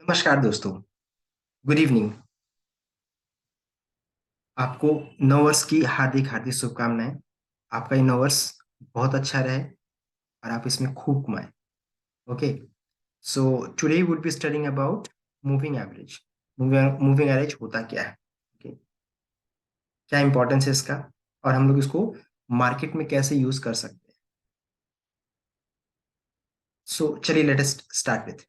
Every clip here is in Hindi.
नमस्कार दोस्तों। Good evening. आपको नववर्ष की हार्दिक हार्दिक शुभकामनाएं। आपका ये नववर्ष बहुत अच्छा रहे और आप इसमें खूब कमाएं। Okay, so today would be studying about moving average. Moving average होता क्या है? ओके, क्या इंपॉर्टेंस है इसका और हम लोग इसको मार्केट में कैसे यूज कर सकते हैं। सो चलिए लेट अस स्टार्ट विथ।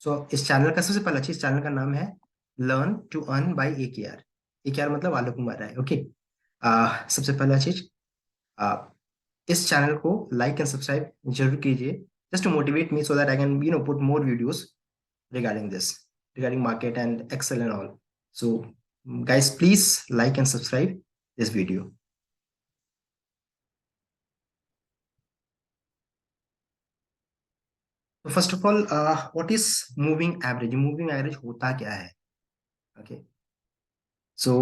सो इस चैनल का सबसे पहला चीज, चैनल का नाम है learn to earn by AKR। AKR मतलब आलोक कुमार राय। ओके, सबसे पहला चीज, आप इस चैनल को लाइक एंड सब्सक्राइब जरूर कीजिए, just to motivate me so that I can put more videos regarding this, regarding market and Excel and all. So guys, please like and subscribe this video. So first of all, what is moving average? Moving average होता क्या है? Okay, so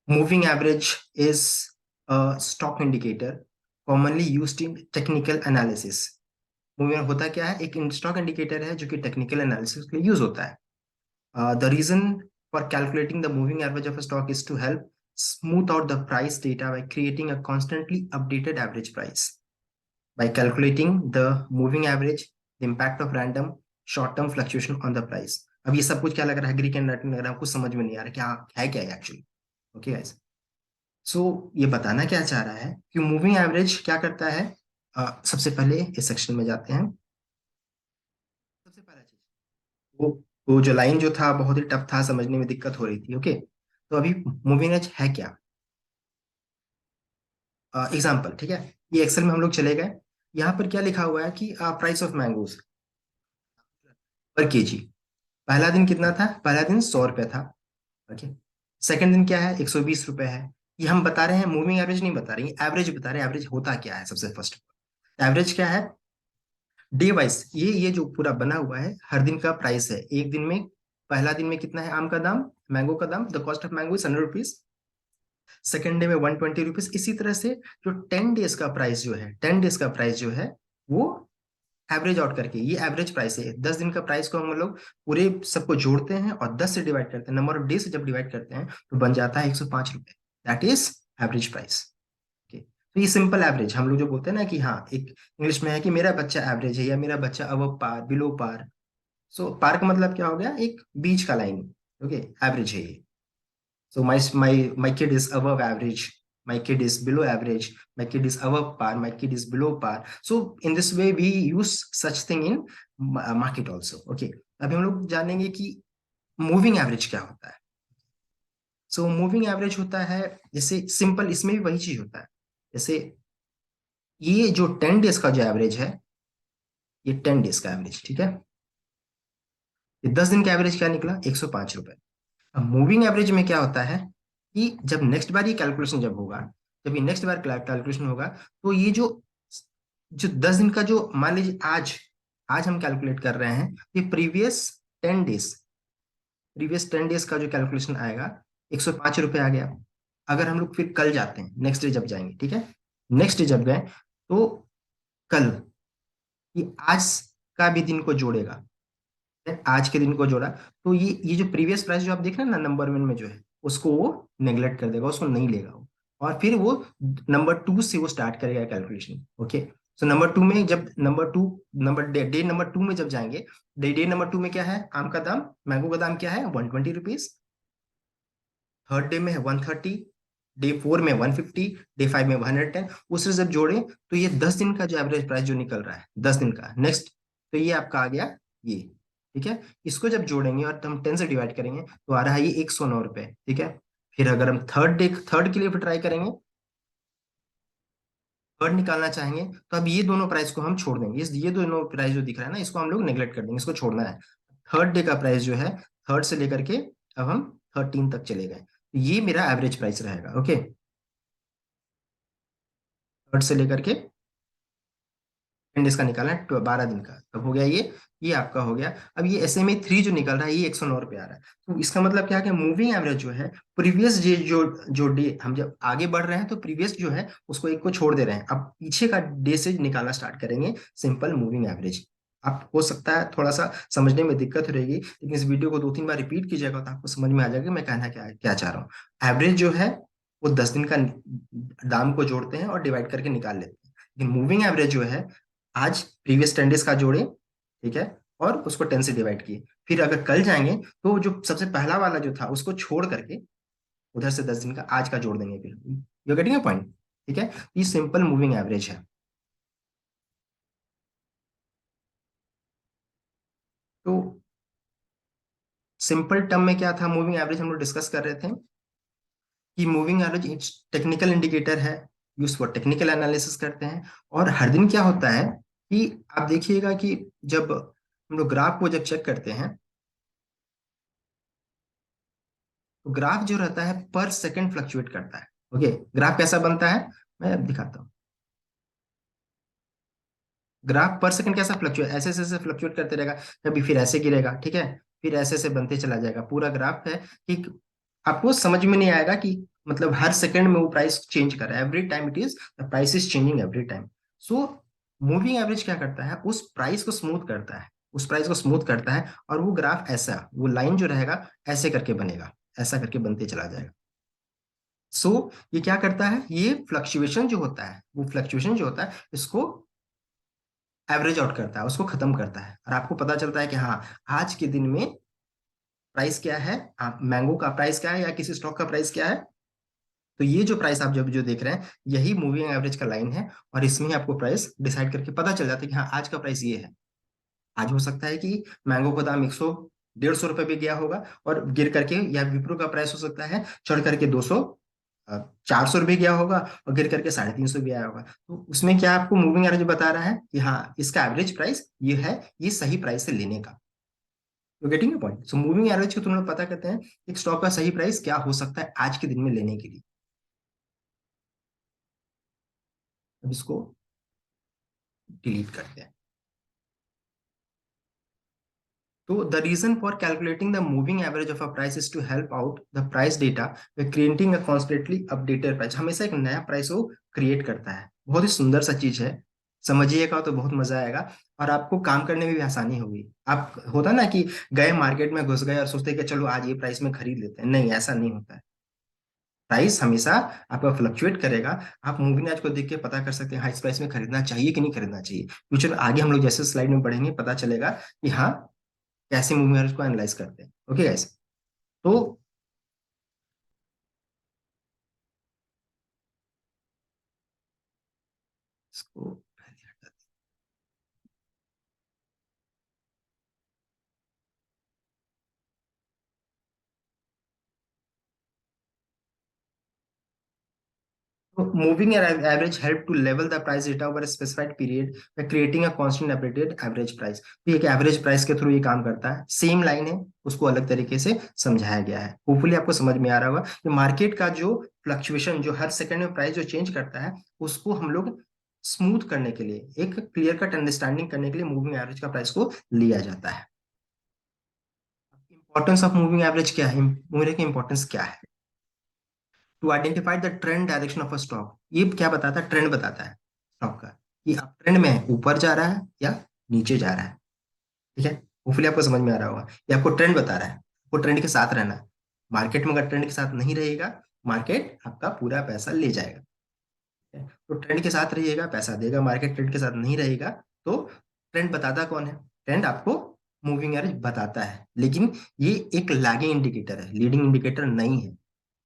moving average is a stock indicator commonly used in technical analysis. Moving होता क्या है? एक स्टॉक इंडिकेटर है जो कि टेक्निकल एनालिसिस के लिए यूज होता है. The reason for calculating the moving average of a stock is to help smooth out the price data by creating a constantly updated average price. By calculating the moving average, the impact of random short-term fluctuation on the price. अब ये सब कुछ क्या लग रहा है? ग्रीक एंड लैटिन लग रहा है, कुछ समझ में नहीं आ रहा क्या है, क्या है एक्चुअली. ओके गाइस, सो ये बताना क्या चाह रहा है कि मूविंग एवरेज क्या करता है. सबसे पहले इस सेक्शन में जाते हैं. सबसे पहला चीज, वो वो जो लाइन जो था बहुत ही टफ था, समझने में दिक्कत हो रही थी. ओके, तो अभी मूविंग एवरेज है क्या? एग्जाम्पल, ठीक है. ये एक्सेल में हम लोग चले गए. यहाँ पर क्या लिखा हुआ है कि प्राइस ऑफ मैंगोज पर केजी. पहला दिन कितना था? पहला दिन 100 रुपये था. ओके, सेकंड दिन क्या है? 120 रुपये है. ये हम बता रहे हैं, मूविंग एवरेज नहीं बता रहे हैं, एवरेज बता रहे हैं. एवरेज होता क्या है? सबसे फर्स्ट एवरेज क्या है? डे वाइज ये जो पूरा बना हुआ है, हर दिन का प्राइस है. एक दिन में, पहला दिन में कितना है आम का दाम, मैंगो का दाम, the cost of mango is 100 rupees. Second day में 120 रुपीज. इसी तरह से जो 10 डेज का प्राइस जो है, 10 डेज का प्राइस जो है वो एवरेज आउट करके, ये एवरेज प्राइस है. 10 दिन का प्राइस को हम लोग पूरे सबको जोड़ते हैं और 10 से डिवाइड करते हैं, नंबर ऑफ डे से जब डिवाइड करते हैं तो बन जाता है 105 रुपए. That is average price. Okay, तो ये सिंपल एवरेज हम लोग जो बोलते हैं ना कि हाँ, एक इंग्लिश में है कि मेरा बच्चा एवरेज है या मेरा बच्चा अबव पार, बिलो पार. सो पार का मतलब क्या हो गया? एक बीच का लाइन. ओके, एवरेज है ये. So my kid is above average. My kid is below average. My kid is above par. My kid is below par. So in this way we use such thing in market also. Okay. अभी हम लोग जानेंगे कि मूविंग एवरेज क्या होता है. सो मूविंग एवरेज होता है, जैसे सिंपल इसमें भी वही चीज होता है. जैसे ये जो 10 डेज का जो एवरेज है, ये 10 डेज का एवरेज, ठीक है. ये 10 दिन का एवरेज क्या निकला? 105 रुपए. अब मूविंग एवरेज में क्या होता है कि जब नेक्स्ट बार ये कैलकुलेशन जब होगा, जब ये नेक्स्ट बार कैलकुलेशन होगा, तो ये जो जो 10 दिन का जो, मान लीजिए आज आज हम कैलकुलेट कर रहे हैं, ये प्रीवियस 10 डेज, प्रीवियस 10 डेज का जो कैलकुलेशन आएगा, 105 रुपये आ गया. अगर हम लोग फिर कल जाते हैं, नेक्स्ट डे जब जाएंगे, ठीक है, नेक्स्ट डे जब गए तो कल ये आज का भी दिन को जोड़ेगा. आज के दिन को जोड़ा तो ये जो प्रीवियस प्राइस जो आप देख रहे हैं ना नंबर वन में जो है, उसको वो नेग्लेक्ट कर देगा, उसको नहीं लेगा वो. और फिर वो नंबर टू से वो स्टार्ट करेगा calculation. Okay, so number two में जब number two, number day number two में जब जाएंगे, डे नंबर टू में क्या है? आम का दाम, मैंगो का दाम क्या है? 120 रुपीज. थर्ड डे में है 130. डे फोर में 150. डे फाइव में 110. उससे जब जोड़े तो ये 10 दिन का जो एवरेज प्राइस जो निकल रहा है 10 दिन का नेक्स्ट, तो ये आपका आ गया ये. ठीक है, इसको जब जोड़ेंगे और हम 10 से डिवाइड करेंगे तो आ रहा है ये 109 रुपए. ठीक है, फिर अगर हम थर्ड के लिए ट्राई करेंगे, थर्ड निकालना चाहेंगे, तो अब ये दोनों प्राइस को हम छोड़ देंगे. ये दोनों प्राइस जो दिख रहा है ना, इसको हम लोग नेग्लेक्ट कर देंगे, इसको छोड़ना है. थर्ड डे का प्राइस जो है, थर्ड से लेकर के अब हम 13 तक चले गए, तो ये मेरा एवरेज प्राइस रहेगा. ओके, थर्ड से लेकर के 10 डेज का निकाला है, 12 दिन का, तब हो गया ये आपका हो गया। अब ये SMA3 जो निकल रहा है ये 109 रुपये आ रहा है। तो इसका मतलब क्या है कि मूविंग एवरेज जो है प्रीवियस डे जो जो डे हम जब आगे बढ़ रहे हैं तो प्रीवियस जो है उसको एक को छोड़ दे रहे हैं, अब पीछे का डे से निकालना स्टार्ट करेंगे सिंपल मूविंग एवरेज। आप हो सकता है थोड़ा सा समझने में दिक्कत रहेगी, लेकिन इस वीडियो को 2-3 बार रिपीट कीजिएगा तो आपको समझ में आ जाएगा मैं कहना क्या क्या चाह रहा हूँ। एवरेज जो है वो 10 दिन का दाम को जोड़ते हैं और डिवाइड करके निकाल लेते हैं, लेकिन मूविंग एवरेज जो है आज प्रीवियस 10 डेज का जोड़े, ठीक है, और उसको 10 से डिवाइड किए, फिर अगर कल जाएंगे तो जो सबसे पहला वाला जो था उसको छोड़ करके उधर से 10 दिन का आज का जोड़ देंगे, फिर यू गेटिंग पॉइंट। ठीक है, ये सिंपल मूविंग एवरेज है। तो सिंपल टर्म में क्या था मूविंग एवरेज हम लोग डिस्कस कर रहे थे कि मूविंग एवरेज एक टेक्निकल इंडिकेटर है, यूज फॉर टेक्निकल एनालिसिस करते हैं। और हर दिन क्या होता है कि आप देखिएगा कि जब हम लोग ग्राफ को जब चेक करते हैं तो ग्राफ जो रहता है पर सेकंड फ्लक्चुएट करता है। ओके, ग्राफ कैसा बनता है मैं अब दिखाता हूँ। ग्राफ पर सेकंड कैसा फ्लक्चुएट, ऐसे ऐसे ऐसे फ्लक्चुएट करते रहेगा, कभी फिर ऐसे गिरेगा, ठीक है, फिर ऐसे ऐसे बनते चला जाएगा, पूरा ग्राफ है कि आपको समझ में नहीं आएगा कि मतलब हर सेकंड में वो प्राइस चेंज कर रहा है, every time it is the price is changing every time. So moving average क्या करता है, उस प्राइस को स्मूथ करता है, उस प्राइस को स्मूथ करता है, और वो ग्राफ ऐसा वो लाइन जो रहेगा ऐसे करके बनेगा, ऐसा करके बनते चला जाएगा। सो ये क्या करता है, ये फ्लक्चुएशन जो होता है, वो फ्लक्चुएशन जो होता है इसको एवरेज आउट करता है, उसको खत्म करता है, और आपको पता चलता है कि हाँ आज के दिन में प्राइस क्या है, आप मैंगो का प्राइस क्या है या किसी स्टॉक का प्राइस क्या है। तो ये जो प्राइस आप जब जो देख रहे हैं यही मूविंग एवरेज का लाइन है, और इसमें ही आपको प्राइस डिसाइड करके पता चल जाता है कि हाँ आज का प्राइस ये है। आज हो सकता है कि मैंगो का दाम 100-150 रुपए भी गया होगा और गिर करके, या विप्रो का प्राइस हो सकता है चढ़ करके 400 रुपये गया होगा और गिर करके 350 भी आया होगा। तो उसमें क्या आपको मूविंग एवरेज बता रहा है कि हाँ इसका एवरेज प्राइस ये है, ये सही प्राइस से लेने का। तो getting point, so moving average को तुम लोग पता करते हैं एक स्टॉक का सही प्राइस क्या हो सकता है आज के दिन में लेने के लिए। अब इसको डिलीट करते हैं। So the reason for calculating the moving average of a price is to help out the price data by creating a constantly updated price। हमेशा एक नया प्राइस वो क्रिएट करता है, बहुत ही सुंदर सा चीज है, समझिएगा तो बहुत मजा आएगा और आपको काम करने में भी आसानी होगी। आप होता ना कि गए मार्केट में घुस गए और सोचते हैं कि चलो आज ये प्राइस में खरीद लेते हैं, नहीं ऐसा नहीं होता है। प्राइस हमेशा आपका फ्लक्चुएट करेगा। आप मूविंग एवरेज को देख के पता कर सकते हैं हाँ इस प्राइस में खरीदना चाहिए कि नहीं खरीदना चाहिए। फ्यूचर आगे हम लोग जैसे स्लाइड में पढ़ेंगे पता चलेगा कि हाँ कैसे मूविंग एवरेज को एनालाइज करते हैं। ओके गाइस, तो इसको पहले हटा दें। तो moving average help to level the price data over specified period by creating a constant updated average price. तो ये एक एवरेज प्राइस के थ्रू ये काम करता है, सेम लाइन है उसको अलग तरीके से समझाया गया है, होपफुली आपको समझ में आ रहा होगा कि मार्केट का जो फ्लक्चुएशन जो हर सेकंड में प्राइस जो चेंज करता है उसको हम लोग स्मूथ करने के लिए, एक क्लियर कट अंडरस्टैंडिंग करने के लिए मूविंग एवरेज का प्राइस को लिया जाता है। इंपॉर्टेंस ऑफ मूविंग एवरेज क्या है, मूविंग की इंपॉर्टेंस क्या है, to identify the trend direction of a stock. ये क्या बताता है, ट्रेंड बताता है स्टॉक का कि अब ट्रेंड में है, ऊपर जा रहा है या नीचे जा रहा है। ठीक है, होपफुली आपको समझ में आ रहा होगा, ये आपको ट्रेंड बता रहा है, वो ट्रेंड के साथ रहना है। मार्केट में अगर ट्रेंड के साथ नहीं रहेगा मार्केट आपका पूरा पैसा ले जाएगा। ठीक है? तो ट्रेंड के साथ रहिएगा पैसा देगा, मार्केट ट्रेंड के साथ नहीं रहेगा तो ट्रेंड बताता कौन है, ट्रेंड आपको मूविंग एवरेज बताता है, लेकिन ये एक लैगिंग इंडिकेटर है, लीडिंग इंडिकेटर नहीं है।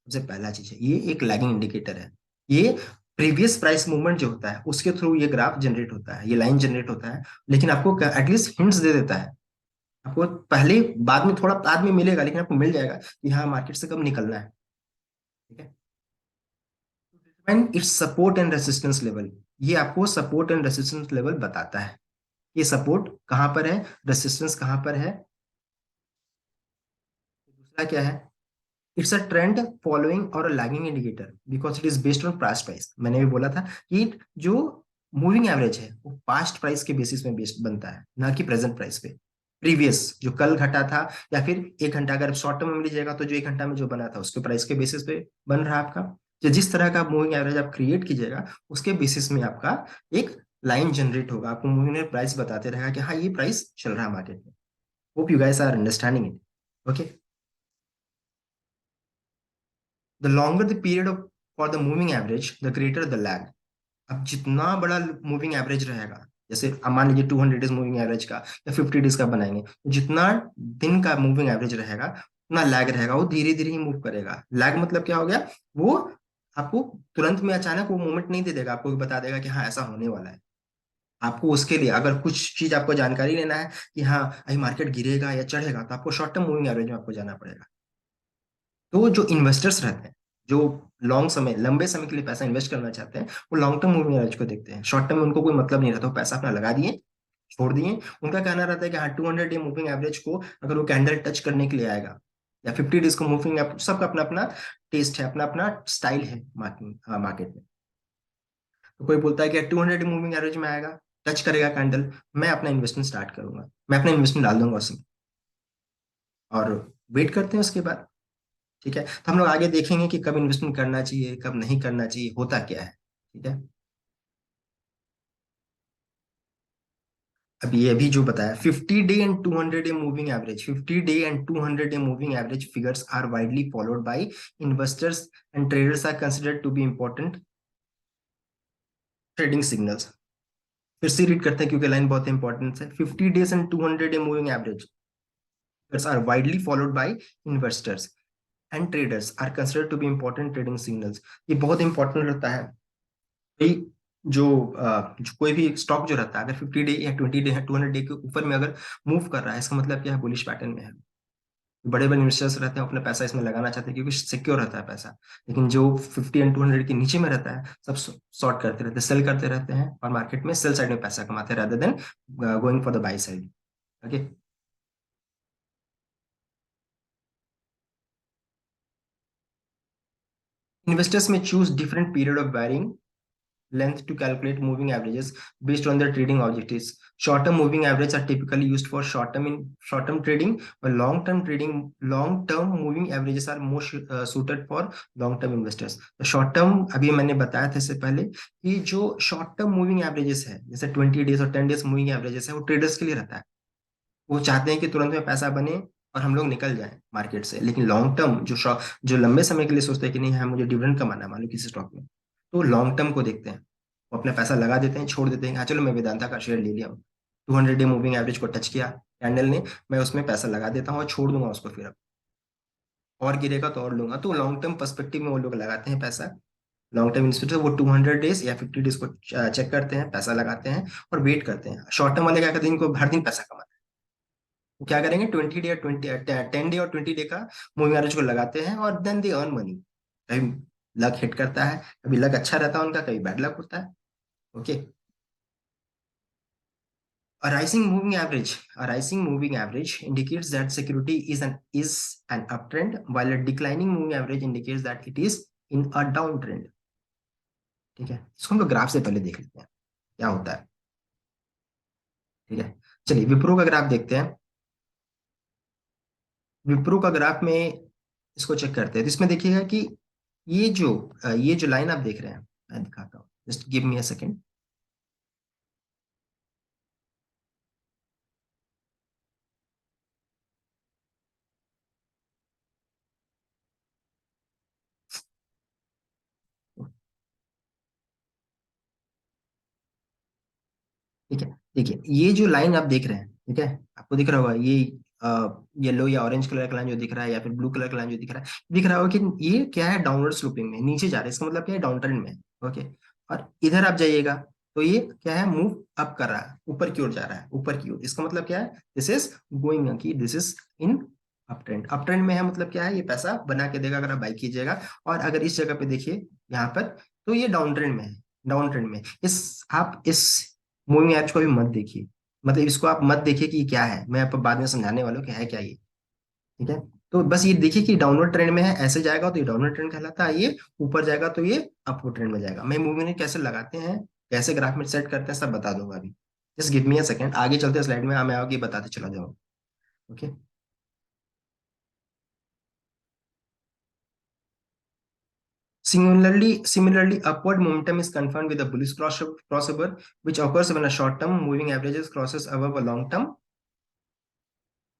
सबसे पहला चीज है ये एक लैगिंग इंडिकेटर है, ये प्रीवियस प्राइस मूवमेंट जो होता है उसके थ्रू ये ग्राफ जनरेट होता है, ये लाइन जनरेट होता है, लेकिन आपको एटलीस्ट हिंट्स दे देता है। आपको पहले बाद में थोड़ा बाद में मिलेगा लेकिन आपको मिल जाएगा कि हाँ मार्केट से कब निकलना है। ठीक है, and it's support and resistance level, ये आपको सपोर्ट एंड रेसिस्टेंस लेवल बताता है, ये सपोर्ट कहाँ पर है, रेसिस्टेंस कहाँ पर है। दूसरा क्या है, इट्स अ ट्रेंड फॉलोइंग और lagging indicator because it is based on price price. मैंने भी बोला था कि जो मूविंग एवरेज है वो पास्ट प्राइस के बेसिस में बेस्ड बनता है, ना कि प्रेजेंट प्राइस पे। प्रीवियस जो कल घटा था, या फिर एक घंटा, अगर शॉर्ट टर्म में लीजिएगा तो जो एक घंटा में जो बना था उसके प्राइस के बेसिस पे बन रहा है आपका। तो जिस तरह का मूविंग एवरेज आप क्रिएट कीजिएगा उसके बेसिस में आपका एक लाइन जनरेट होगा, आपको मूविंग प्राइस बताते रहेगा कि हाँ ये प्राइस चल रहा है मार्केट में। Hope you guys are understanding it. Okay. The longer the period of for the moving average the greater the lag. अब जितना बड़ा मूविंग एवरेज रहेगा, जैसे अब मान लीजिए 200 डेज मूविंग एवरेज का या 50 डेज का बनाएंगे, तो जितना दिन का मूविंग एवरेज रहेगा उतना लैग रहेगा, वो धीरे धीरे ही मूव करेगा। लैग मतलब क्या हो गया, वो आपको तुरंत में अचानक वो मोमेंट नहीं दे देगा, आपको बता देगा कि हाँ ऐसा होने वाला है। आपको उसके लिए अगर कुछ चीज आपको जानकारी लेना है कि हाँ अभी मार्केट गिरेगा या चढ़ेगा, तो आपको शॉर्ट टर्म मूविंग एवरेज में आपको जाना पड़ेगा। तो जो इन्वेस्टर्स रहते हैं, जो लॉन्ग समय लंबे समय के लिए पैसा इन्वेस्ट करना चाहते हैं, वो लॉन्ग टर्म मूविंग एवरेज को देखते हैं। शॉर्ट टर्म में उनको कोई मतलब नहीं रहता, वो पैसा अपना लगा दिए छोड़ दिए। उनका कहना रहता है कि हाँ 200 डे मूविंग एवरेज को अगर वो कैंडल टच करने के लिए आएगा, या 50 डेज को मूविंग, सबका अपना अपना टेस्ट है, अपना अपना स्टाइल है मार्केट मार्केट में। तो कोई बोलता है कि 200 मूविंग एवरेज में आएगा, टच करेगा कैंडल, मैं अपना इन्वेस्टमेंट स्टार्ट करूंगा, मैं अपना इन्वेस्टमेंट डाल दूंगा उसमें, और वेट करते हैं उसके बाद। ठीक है, तो हम लोग आगे देखेंगे कि कब इन्वेस्टमेंट करना चाहिए, कब नहीं करना चाहिए, होता क्या है। ठीक है। अब ये अभी जो बताया 50 day and 200 day moving average, 50 day and 200 day moving average figures are widely followed by investors and traders, are considered to be important trading signals. फिर से रीड करते हैं क्योंकि लाइन बहुत इंपॉर्टेंट है। 50 days and 200 day moving average figures are widely followed by investors and traders, are considered to be important trading signals. ये बहुत इंपॉर्टेंट रहता है। कोई जो कोई भी स्टॉक जो रहता है, अगर 50 डे या 20 डे है, 200 डे के ऊपर में अगर मूव कर रहा है, इसका मतलब क्या है, बुलिश पैटर्न में है। बड़े बड़े इन्वेस्टर्स रहते हैं अपना पैसा इसमें लगाना चाहते हैं क्योंकि सिक्योर रहता है पैसा। लेकिन जो 50 एंड 200 के नीचे में रहता है, सब शॉर्ट करते रहते हैं, सेल करते रहते हैं, और मार्केट में सेल साइड में पैसा कमाते हैं rather than going for the buy side. Okay. Investors में choose different period of varying length to calculate moving averages based on their trading objectives. Short-term moving averages are typically used for short-term trading, while long-term moving averages are more suited for long-term investors. तो short-term अभी मैंने बताया था इससे पहले कि जो short-term moving averages है, जैसे 20 डेज और 10 डेज मूविंग एवरेजेस है, वो ट्रेडर्स के लिए रहता है। वो चाहते हैं कि तुरंत में पैसा बने और हम लोग निकल जाएं मार्केट से। लेकिन लॉन्ग टर्म जो लंबे समय के लिए सोचते हैं कि नहीं है मुझे डिविडेंड कमाना है मान लो किसी स्टॉक में, तो लॉन्ग टर्म को देखते हैं। वो अपना पैसा लगा देते हैं, छोड़ देते हैं, हाँ चलो मैं वेदांता का शेयर ले लिया हूँ, 200 डे मूविंग एवरेज को टच किया कैंडल ने, मैं उसमें पैसा लगा देता हूँ और छोड़ दूंगा उसको, फिर अब और गिरेगा तो और लूंगा। तो लॉन्ग टर्म पर्सपेक्टिव में वो लोग लगाते हैं पैसा। लॉन्ग टर्म इन्वेस्टर वो 200 डेज या 50 डेज को चेक करते हैं, पैसा लगाते हैं और वेट करते हैं। शॉर्ट टर्म वाले क्या करते हैं, इनको हर दिन पैसा कमाते हैं। वो क्या करेंगे, 20 डे या 10 डे और 20 डे का मूविंग एवरेज को लगाते हैं, और देन दे अर्न मनी। कभी लक हिट करता है, कभी लक अच्छा रहता है उनका, कभी बैड लक होता है। Okay. A rising moving average indicates that security is an uptrend, while a declining moving average indicates that it is in a downtrend. ठीक है, इसको हम लोग ग्राफ से पहले देख लेते हैं क्या होता है। ठीक है, चलिए विप्रो का ग्राफ देखते हैं। विप्रो का ग्राफ में इसको चेक करते हैं, तो इसमें देखिएगा कि ये जो लाइन आप देख रहे हैं, मैं दिखाता हूँ, just give me a second. ठीक है, देखिए ये जो लाइन आप देख रहे हैं, ठीक है, आपको दिख रहा होगा ये येलो या ऑरेंज कलर का लाइन जो दिख रहा है, या फिर ब्लू कलर का लाइन जो दिख रहा होगा कि ये क्या है, डाउनवर्ड स्लोपिंग में नीचे जा रहा है, इसका मतलब क्या है, डाउन ट्रेंड में है। ओके। और इधर आप जाइएगा तो ये क्या है, मूव अप कर रहा है, ऊपर की ओर जा रहा है, ऊपर की ओर, इसका मतलब क्या है, दिस इज गोइंग की this is in up trend में है, मतलब क्या है, ये पैसा बना के देगा अगर आप बाई कीजिएगा। और अगर इस जगह पे देखिए यहाँ पर, तो ये डाउन ट्रेंड में है। डाउन ट्रेंड में इस मूविंग एवरेज को भी मत देखिए, मतलब इसको आप मत देखिए कि ये क्या है, मैं आपको बाद में समझाने वाला हूँ कि है क्या ये। ठीक है, तो बस ये देखिए कि डाउनवर्ड ट्रेंड में है, ऐसे जाएगा तो ये डाउनवर्ड ट्रेंड कहलाता है, ये ऊपर जाएगा तो ये अपवर्ड ट्रेंड में जाएगा। मैं मूविंग कैसे लगाते हैं कैसे ग्राफ में सेट करते हैं सब बता दूंगा अभी। Just give me a second, आगे चलते स्लाइड में, मैं आगे बताते चला जाऊँ। Okay. Similarly, upward momentum is confirmed with a bullish crossover, which occurs when a short-term moving averages crosses above a long-term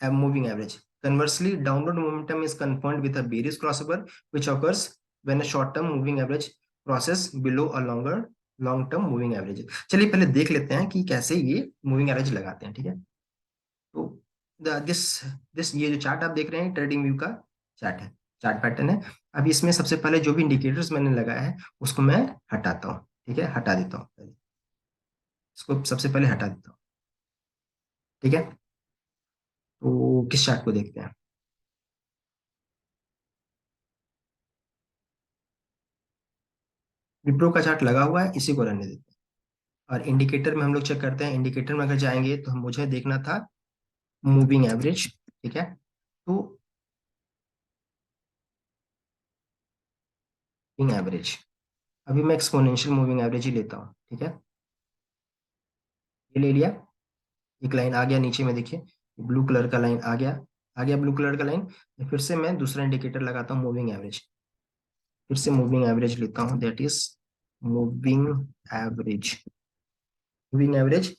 moving average. Conversely, downward momentum is confirmed with a bearish crossover, which occurs when a short-term moving average crosses below a longer long-term moving average. चलिए पहले देख लेते हैं कि कैसे ये मूविंग एवरेज लगाते हैं, ठीक है। तो दिस दिस ये जो चार्ट आप देख रहे हैं ट्रेडिंग व्यू का चार्ट है, चार्ट पैटर्न है। अभी इसमें सबसे पहले जो भी इंडिकेटर्स मैंने लगाया है उसको मैं हटाता हूँ, ठीक है, हटा देता हूँ, इसको सबसे पहले हटा देता हूँ, ठीक है। तो किस चार्ट को देखते हैं? विप्रो का चार्ट लगा हुआ है, इसी को रहने देते हैं। और इंडिकेटर में हम लोग चेक करते हैं, इंडिकेटर में अगर जाएंगे तो मुझे देखना था मूविंग एवरेज, ठीक है। तो मूविंग एवरेज, अभी मैं एक्सपोनेंशियल मूविंग एवरेज ही लेता हूँ, ठीक है। ये ले लिया, एक लाइन आ गया नीचे में, देखिए ब्लू कलर का लाइन आ गया, आ गया ब्लू कलर का लाइन। फिर से मैं दूसरा इंडिकेटर लगाता हूँ मूविंग एवरेज, फिर से मूविंग एवरेज लेता हूँ, that is moving average. Moving average,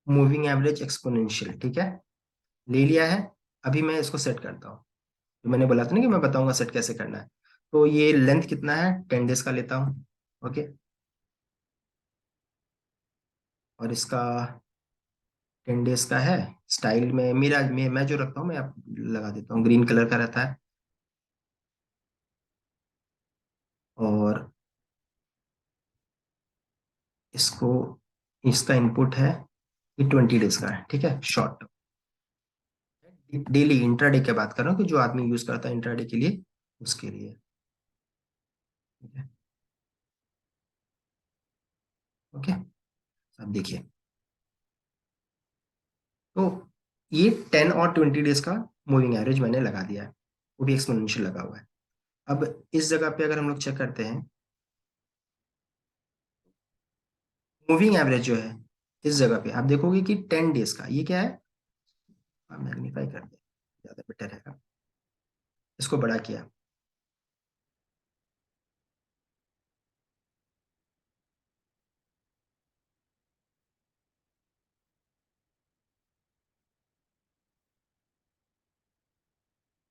moving average exponential, ठीक है, ले लिया है। अभी मैं इसको सेट करता हूँ, तो मैंने बोला था ना कि मैं बताऊंगा सेट कैसे करना है। तो ये लेंथ कितना है, 10 डेज का लेता हूँ, ओके। और इसका 10 डेज का है, स्टाइल में मेरा मैं जो रखता हूँ मैं आप लगा देता हूँ, ग्रीन कलर का रहता है। और इसको, इसका इनपुट है, ये 20 डेज का है, ठीक है, शॉर्ट। डेली इंट्राडे की बात कर रहा हूँ कि जो आदमी यूज करता है इंट्राडे के लिए, उसके लिए, ठीक है। ओके, अब देखिए, तो ये 10 और 20 डेज का मूविंग एवरेज मैंने लगा दिया है, वो भी एक्सपोनेंशियल लगा हुआ है। अब इस जगह पे अगर हम लोग चेक करते हैं मूविंग एवरेज जो है, इस जगह पे आप देखोगे कि 10 डेज का ये क्या है, मैग्नीफाई कर दे ज्यादा बेटर है, इसको बड़ा किया।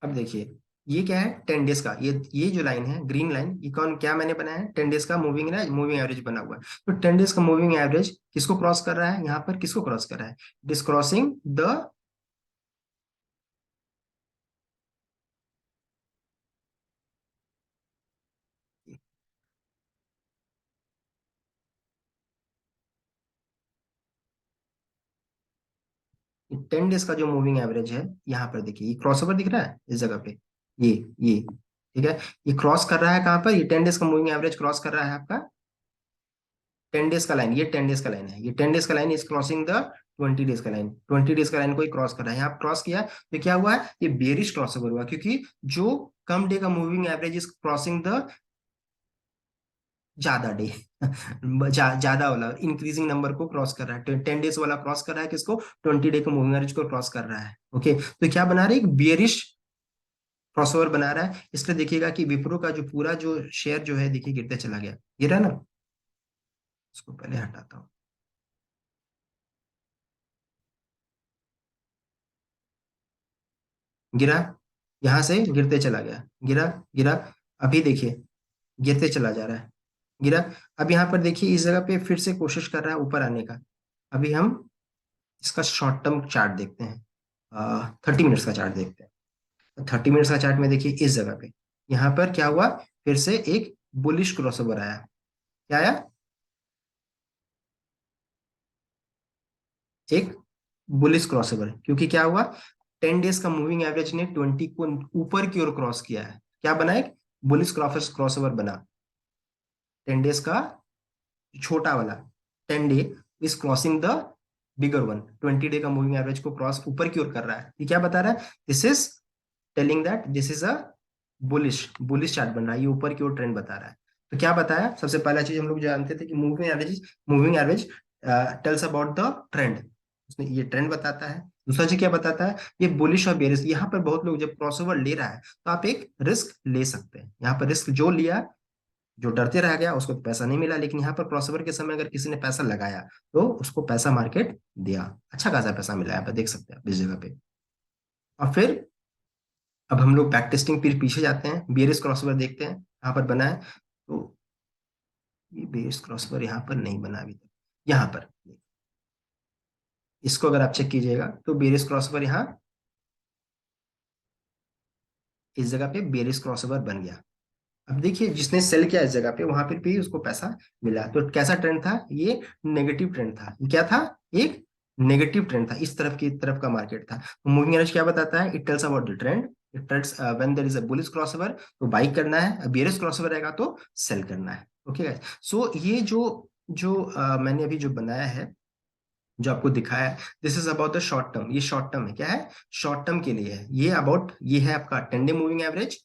अब देखिए, ये क्या है, 10 डेज का, ये जो लाइन है ग्रीन लाइन, ये कौन क्या मैंने बनाया है, 10 डेज का मूविंग एवरेज बना हुआ है। तो 10 डेज का मूविंग एवरेज किसको क्रॉस कर रहा है, यहाँ पर किसको क्रॉस कर रहा है, it is crossing the 10 days का जो मूविंग एवरेज है, यहाँ पर देखिए ये क्रॉसओवर दिख रहा है इस जगह पे, ये ठीक है, ये क्रॉस कर रहा है कहाँ पर, ये 10 डेज का मूविंग एवरेज क्रॉस कर रहा है आपका 10 डेज का लाइन, ये 10 डेज का लाइन है, ये 10 डेज का line is crossing the 20 days का लाइन, 20 डेज का लाइन को ही क्रॉस कर रहा है, यहाँ क्रॉस किया तो क्या हुआ है, ये बेरिश क्रॉसओवर हुआ, क्योंकि जो कम डे का moving average is crossing the ज्यादा डे ज्यादा वाला इंक्रीजिंग नंबर को क्रॉस कर रहा है, 10 डेज वाला क्रॉस कर रहा है किसको, 20 डे का मूविंग एवरेज को क्रॉस कर रहा है, ओके। तो क्या बना रहे हैं, एक बियरिश क्रॉसओवर बना रहा है, इसलिए देखिएगा कि विप्रो का जो पूरा जो शेयर जो है देखिए गिरते चला गया, गिरा ना, इसको पहले हटाता हूँ, गिरा, यहां से गिरते चला गया, गिरा, गिरा, अभी देखिए गिरते चला जा रहा है, गिरा। अब यहाँ पर देखिए इस जगह पे फिर से कोशिश कर रहा है ऊपर आने का। अभी हम इसका शॉर्ट टर्म चार्ट देखते हैं, 30 मिनट्स का चार्ट देखते हैं। 30 मिनट्स का चार्ट में देखिए इस जगह पे, यहाँ पर क्या हुआ, फिर से एक बुलिश क्रॉसओवर आया, क्या आया, एक बुलिश क्रॉसओवर, क्योंकि क्या हुआ, 10 डेज का मूविंग एवरेज ने 20 को ऊपर की ओर क्रॉस किया है, क्या बना, एक बुलिश क्रॉसओवर बना, 10 डेज का छोटा वाला, 10 day is crossing the bigger one, 20 day का मूविंग एवरेज को क्रॉस ऊपर की ओर कर रहा है, ये क्या बता रहा है, this is telling that this is a bullish bullish chart बन रहा है, ये ऊपर की ओर ट्रेंड बता रहा है। तो क्या बताया, सबसे पहला चीज हम लोग जानते थे कि moving average tales about the trend, उसने ये ट्रेंड बताता है। दूसरा चीज क्या बताता है, ये बुलिश और बेरिश। यहाँ पर बहुत लोग जब क्रॉसओवर ले रहा है तो आप एक रिस्क ले सकते हैं। यहाँ पर रिस्क जो लिया, जो डरते रह गया उसको तो पैसा नहीं मिला, लेकिन यहाँ पर क्रॉसओवर के समय अगर किसी ने पैसा लगाया तो उसको पैसा मार्केट दिया, अच्छा खासा पैसा मिला, यहाँ पर देख सकते हैं आप इस जगह पे। और फिर अब हम लोग बैक टेस्टिंग फिर पीछे जाते हैं, बियरिश क्रॉसओवर देखते हैं यहाँ पर बना है। तो ये बियरिश क्रॉसओवर यहाँ पर नहीं बना अभी तक, यहाँ पर इसको अगर आप चेक कीजिएगा तो बियरिश क्रॉसओवर यहाँ इस जगह पे बियरिश क्रॉसओवर बन गया। अब देखिए जिसने सेल किया इस जगह पे वहां पर भी उसको पैसा मिला। तो कैसा ट्रेंड था ये, नेगेटिव ट्रेंड था। ये क्या था, एक नेगेटिव ट्रेंड था, इस तरफ की तरफ का मार्केट था। तो मूविंग एवरेज क्या बताता है, it tells about the trend. It tells when there is a bullish crossover तो बाई करना है, बियरिश क्रॉसओवर रहेगा तो सेल करना है। ओके गाइस, सो ये जो जो मैंने अभी जो बनाया है, जो आपको दिखाया है, this is about the short term. ये शॉर्ट टर्म है, क्या है, शॉर्ट टर्म के लिए है ये। अबाउट ये है आपका 10 डे मूविंग एवरेज।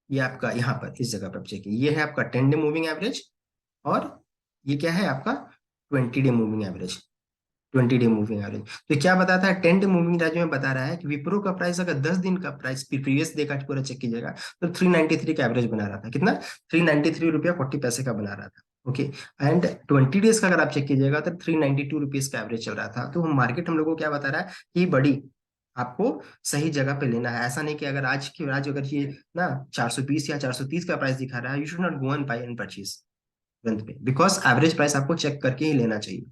ये आपका यहाँ पर इस जगह पर चेक, ये है आपका 10 डे मूविंग एवरेज। और ये क्या है आपका 20 day moving average. 20 day moving average तो क्या बताता है, 10 डे मूविंग एवरेज में बता रहा है कि विप्रो का प्राइस अगर 10 दिन का प्राइस प्रीवियस डे का पूरा चेक कीजिएगा तो 393 का एवरेज बना रहा था। कितना, 393 रुपया 40 पैसे का बना रहा था। ओके, एंड 20 डेज का अगर आप चेक कीजिएगा तो 392 रुपीज का एवरेज चल रहा था। तो मार्केट हम लोग को क्या बता रहा है कि बड़ी आपको सही जगह पे लेना है। ऐसा नहीं कि अगर आज अगर ये ना 420 या 430 का प्राइस दिखा रहा है, you should not go and buy and purchase तुरंत पे, बिकॉज एवरेज प्राइस आपको चेक करके ही लेना चाहिए।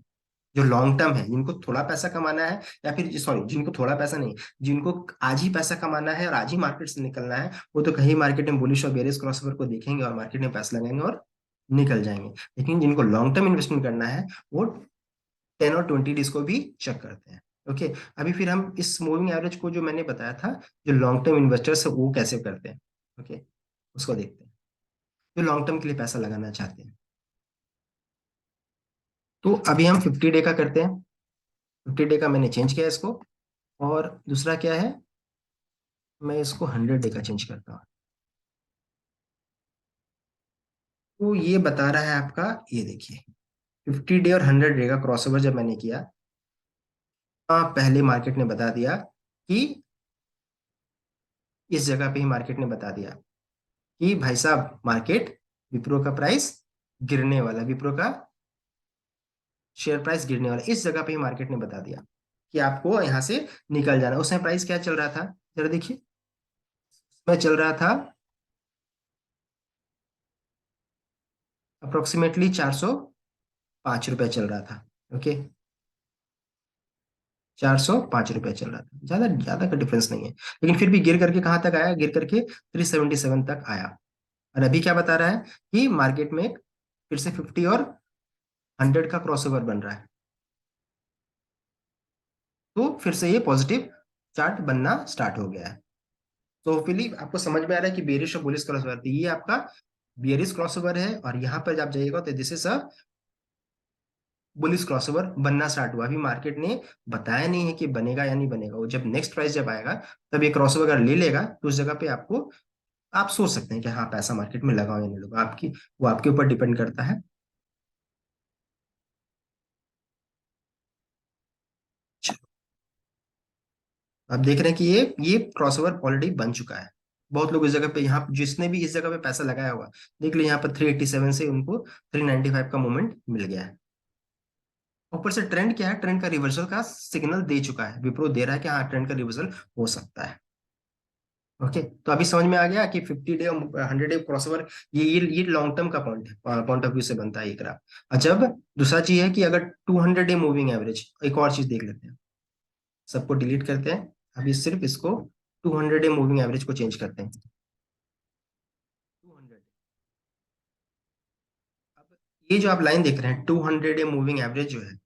जो लॉन्ग टर्म है, जिनको थोड़ा पैसा कमाना है, या फिर सॉरी जिनको थोड़ा पैसा नहीं, जिनको आज ही पैसा कमाना है और आज ही मार्केट से निकलना है, वो तो कहीं मार्केट में बुलिश और बेरिश क्रॉसओवर को देखेंगे और मार्केट में पैसा लगाएंगे और निकल जाएंगे। लेकिन जिनको लॉन्ग टर्म इन्वेस्टमेंट करना है वो 10 और 20 डेज को भी चेक करते हैं। ओके, अभी फिर हम इस मूविंग एवरेज को जो मैंने बताया था, जो लॉन्ग टर्म इन्वेस्टर्स है वो कैसे करते हैं, ओके, उसको देखते हैं, जो लॉन्ग टर्म के लिए पैसा लगाना चाहते हैं। तो अभी हम 50 डे का करते हैं। 50 डे का मैंने चेंज किया इसको। और दूसरा क्या है, मैं इसको 100 डे का चेंज करता हूँ। तो ये बता रहा है आपका, ये देखिए 50 डे और 100 डे का क्रॉसओवर जब मैंने किया, पहले मार्केट ने बता दिया कि इस जगह पे ही मार्केट ने बता दिया कि भाई साहब मार्केट, विप्रो का प्राइस गिरने वाला, विप्रो का शेयर प्राइस गिरने वाला, इस जगह पे ही मार्केट ने बता दिया कि आपको यहाँ से निकल जाना। उस समय प्राइस क्या चल रहा था, जरा देखिए, मैं चल रहा था अप्रोक्सीमेटली 405 रुपया चल रहा था। ओके, 405 रुपया चल रहा था, ज्यादा ज्यादा का डिफरेंस नहीं है। लेकिन फिर भी गिर करके कहाँ तक आया, गिर करके 377 तक आया। और अभी क्या बता रहा है कि मार्केट में फिर से 50 और 100 का क्रॉसओवर बन रहा है। तो फिर से ये पॉजिटिव चार्ट बनना स्टार्ट हो गया है। तो होपफुली आपको समझ में आ रहा है कि बेरिश और बुलिश क्रॉसओवर, ये आपका बियरिश क्रॉसओवर है। और यहाँ पर जब जाइएगा तो this is a bullish crossover बनना स्टार्ट हुआ। अभी मार्केट ने बताया नहीं है कि बनेगा या नहीं बनेगा, वो जब नेक्स्ट प्राइस जब आएगा तब ये क्रॉसओवर अगर ले लेगा तो उस जगह पे आपको, आप सोच सकते हैं कि हाँ पैसा मार्केट में लगाओ या नहीं लगाओ, आपकी वो आपके ऊपर डिपेंड करता है। आप देख रहे हैं कि ये क्रॉसओवर ऑलरेडी बन चुका है। बहुत लोग इस जगह पे, यहाँ जिसने भी इस जगह पे पैसा लगाया हुआ, देख लो यहाँ पर 387 से उनको 395 का मूवमेंट मिल गया है। ऊपर से ट्रेंड क्या है, ट्रेंड का रिवर्सल का सिग्नल दे चुका है, विप्रो दे रहा है कि हाँ ट्रेंड का रिवर्सल हो सकता है। ओके, तो अभी समझ में आ गया कि 50 डे और 100 डे क्रॉसओवर, ये लॉन्ग टर्म का पॉइंट है, पॉइंट ऑफ व्यू से बनता है ये ग्राफ। और जब दूसरा चीज है कि अगर 200 डे मूविंग एवरेज, एक और चीज देख लेते हैं, सबको डिलीट करते हैं, अभी सिर्फ इसको 200 डे मूविंग एवरेज को चेंज करते हैं। 200, अब ये जो आप लाइन देख रहे हैं 200 डे मूविंग एवरेज जो है,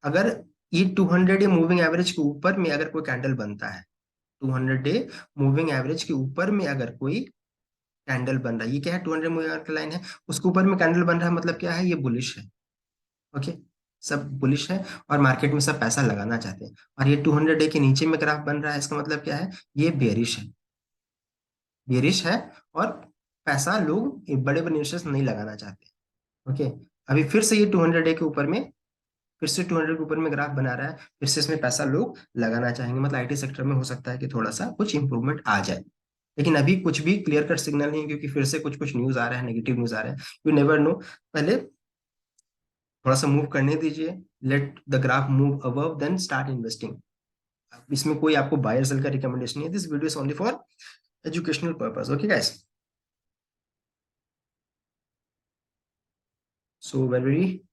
अगर ये 200 डे मूविंग एवरेज के ऊपर में अगर कोई कैंडल बनता है, 200 डे मूविंग एवरेज के ऊपर में अगर कोई कैंडल बन रहा है, ये क्या है, 200 मूविंग एवरेज की लाइन है, उसके ऊपर में कैंडल बन रहा है, मतलब क्या है, ये बुलिश है। ओके, सब बुलिश है और मार्केट में सब पैसा लगाना चाहते हैं। और ये 200 डे के नीचे में ग्राफ बन रहा है, इसका मतलब क्या है? ये बेरिश है, बेरिश है। और पैसा लोग बड़े बड़े इन्वेस्टर्स नहीं लगाना चाहते। ओके, अभी फिर से ये 200 डे के ऊपर में, फिर से 200 के ऊपर में ग्राफ बना रहा है, फिर से इसमें पैसा लोग लगाना चाहेंगे। मतलब आईटी सेक्टर में हो सकता है कि थोड़ा सा कुछ इंप्रूवमेंट आ जाए, लेकिन अभी कुछ भी क्लियर कट सिग्नल नहीं है, क्योंकि फिर से कुछ कुछ न्यूज आ रहा है, नेगेटिव न्यूज आ रहा है। You never know. पहले थोड़ा सा मूव करने दीजिए, let the graph move above then start investing. इसमें कोई आपको बायर सेल का रिकमेंडेशन नहीं है, this video is only for educational purpose. Okay guys, so very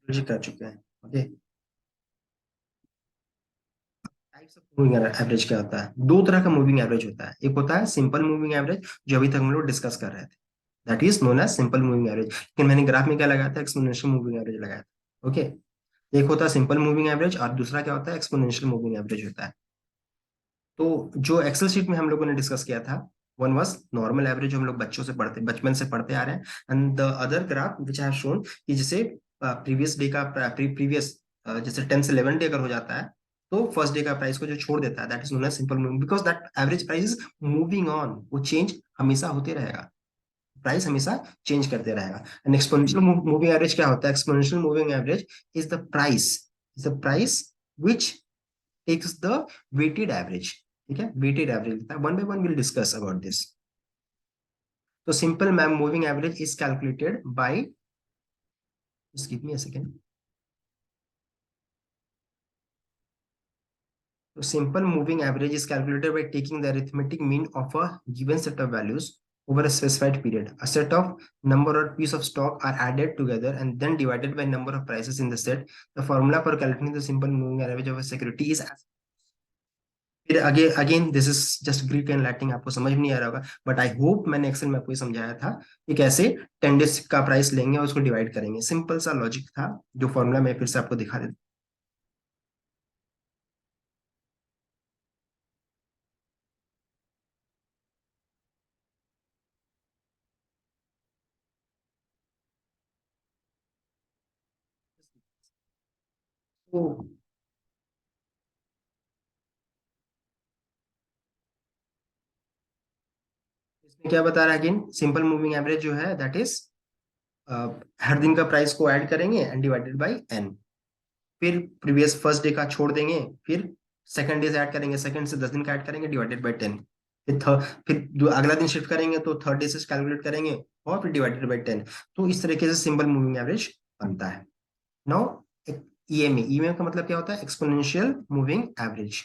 कर चुके हैं। Okay, types of moving average क्या होता है? दो तरह का मूविंग एवरेज होता है। एक होता है सिंपल मूविंग एवरेज, जो अभी तक हम लोग डिस्कस कर रहे थे, that is known as simple moving average. लेकिन मैंने ग्राफ में क्या लगाया था? एक्सपोनेंशियल मूविंग एवरेज लगाया था। ओके, एक होता है सिंपल मूविंग एवरेज और दूसरा क्या होता है? एक्सपोनेंशियल मूविंग एवरेज होता है। तो जो एक्सेल शीट में हम लोगों ने डिस्कस किया था, वन वाज नॉर्मल एवरेज, जो हम लोग बच्चों से पढ़ते, बचपन से पढ़ते आ रहे हैं। And the other graph which I have shown, कि जैसे प्रीवियस डे का प्रीवियस, जैसे 10 से 11 डे अगर हो जाता है, तो फर्स्ट डे का प्राइस को जो छोड़ देता है, that is known as simple moving, because that average price is moving on, वो चेंज हमेशा होते रहेगा, प्राइस हमेशा चेंज करते रहेगा। एंड एक्सपोनेंशियल मूविंग एवरेज क्या होता है? Exponential moving average is the price which takes the weighted average। ठीक है, weighted average one by one will discuss about this. तो simple ma'am moving average is calculated by, just give me a second। तो simple moving average is calculated by taking the arithmetic mean of a given set of values over a specified period। A set of number or piece of stock are added together and then divided by number of prices in the set। The formula for calculating the simple moving average of a security is as। फिर again this is just Greek and Latin, आपको समझ में नहीं आ रहा होगा, बट आई होप मैंने एक्सेल में आपको ये समझाया था कि कैसे 10 डेज का प्राइस लेंगे और उसको डिवाइड करेंगे। सिंपल सा लॉजिक था, जो फॉर्मूला मैं फिर से आपको दिखा देता हूँ। तो इसमें क्या बता रहा है? अगेन सिंपल मूविंग एवरेज जो है, दैट इज हर दिन का प्राइस को ऐड करेंगे एंड डिवाइडेड बाई एन। फिर प्रीवियस फर्स्ट डे का छोड़ देंगे, फिर सेकंड डे से ऐड करेंगे, सेकंड से 10 दिन का ऐड करेंगे, डिवाइडेड बाई 10। फिर फिर अगला दिन शिफ्ट करेंगे तो थर्ड डे से कैलकुलेट करेंगे और फिर डिवाइडेड बाई 10। तो इस तरीके से सिंपल मूविंग एवरेज बनता है। नाउ ईएमए, ईएमए का मतलब क्या होता है? Exponential moving average.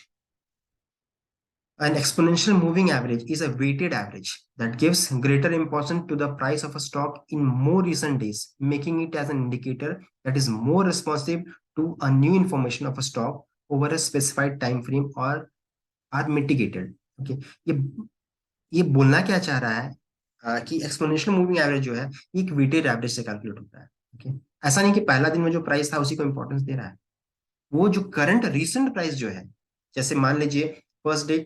An exponential moving average is a weighted average that gives greater importance to the price of a stock in more recent days, making it as an indicator that is more responsive to a new information of a stock over a specified time frame or are mitigated। Okay, ये ये बोलना क्या चाह रहा है? कि एक्सपोनेंशियल मूविंग एवरेज जो है, एक वेटेड एवरेज से कैलकुलेट होता है। ओके, ऐसा नहीं कि पहला दिन में जो प्राइस था उसी को इंपॉर्टेंस दे रहा है। वो जो करंट रिसेंट प्राइस जो है, जैसे मान लीजिए फर्स्ट डे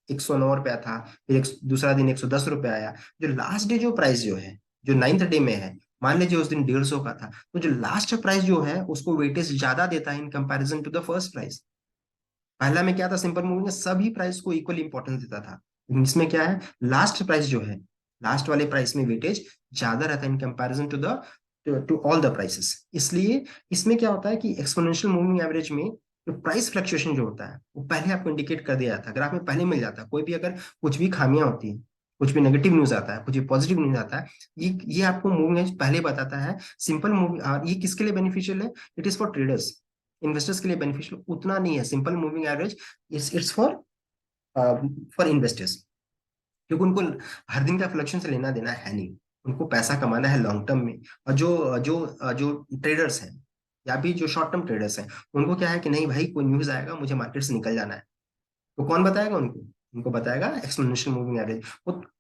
109 रुपया था, फिर दूसरा दिन 110 रुपया आया, जो लास्ट डे जो प्राइस जो है, जो नाइन्थ डे में है, मान लीजिए उस दिन 150 का था, तो जो लास्ट प्राइस जो है उसको वेटेज ज्यादा देता है in comparison to the first price. पहला में क्या था? सिंपल मूविंग में सभी प्राइस को इक्वल इंपॉर्टेंस देता था, लेकिन इसमें क्या है? लास्ट प्राइस जो है, लास्ट वाले प्राइस में वेटेज ज्यादा रहता है in comparison to the to all the prices. इसलिए इसमें क्या होता है कि एक्सपोनेंशियल मूविंग एवरेज में जो प्राइस फ्लक्चुएशन जो होता है, वो पहले आपको इंडिकेट कर दिया जाता है, ग्राफ में पहले मिल जाता है। कोई भी अगर कुछ भी खामियां होती है, कुछ भी नेगेटिव न्यूज आता है, कुछ भी पॉजिटिव न्यूज आता है, ये आपको मूविंग एवरेज पहले बताता है। सिंपल मूविंग, ये किसके लिए बेनिफिशियल है? It is for traders, investors के लिए बेनिफिशियल उतना नहीं है simple moving average. It's for for investors, क्योंकि उनको हर दिन का फ्लक्शन से लेना देना है नहीं, उनको पैसा कमाना है लॉन्ग टर्म में। और जो जो जो ट्रेडर्स हैं, या भी जो शॉर्ट टर्म ट्रेडर्स हैं, उनको क्या है कि नहीं भाई, कोई न्यूज आएगा, मुझे मार्केट से निकल जाना है, तो कौन बताएगा उनको? उनको बताएगा एक्सपोनेंशियल मूविंग एवरेज।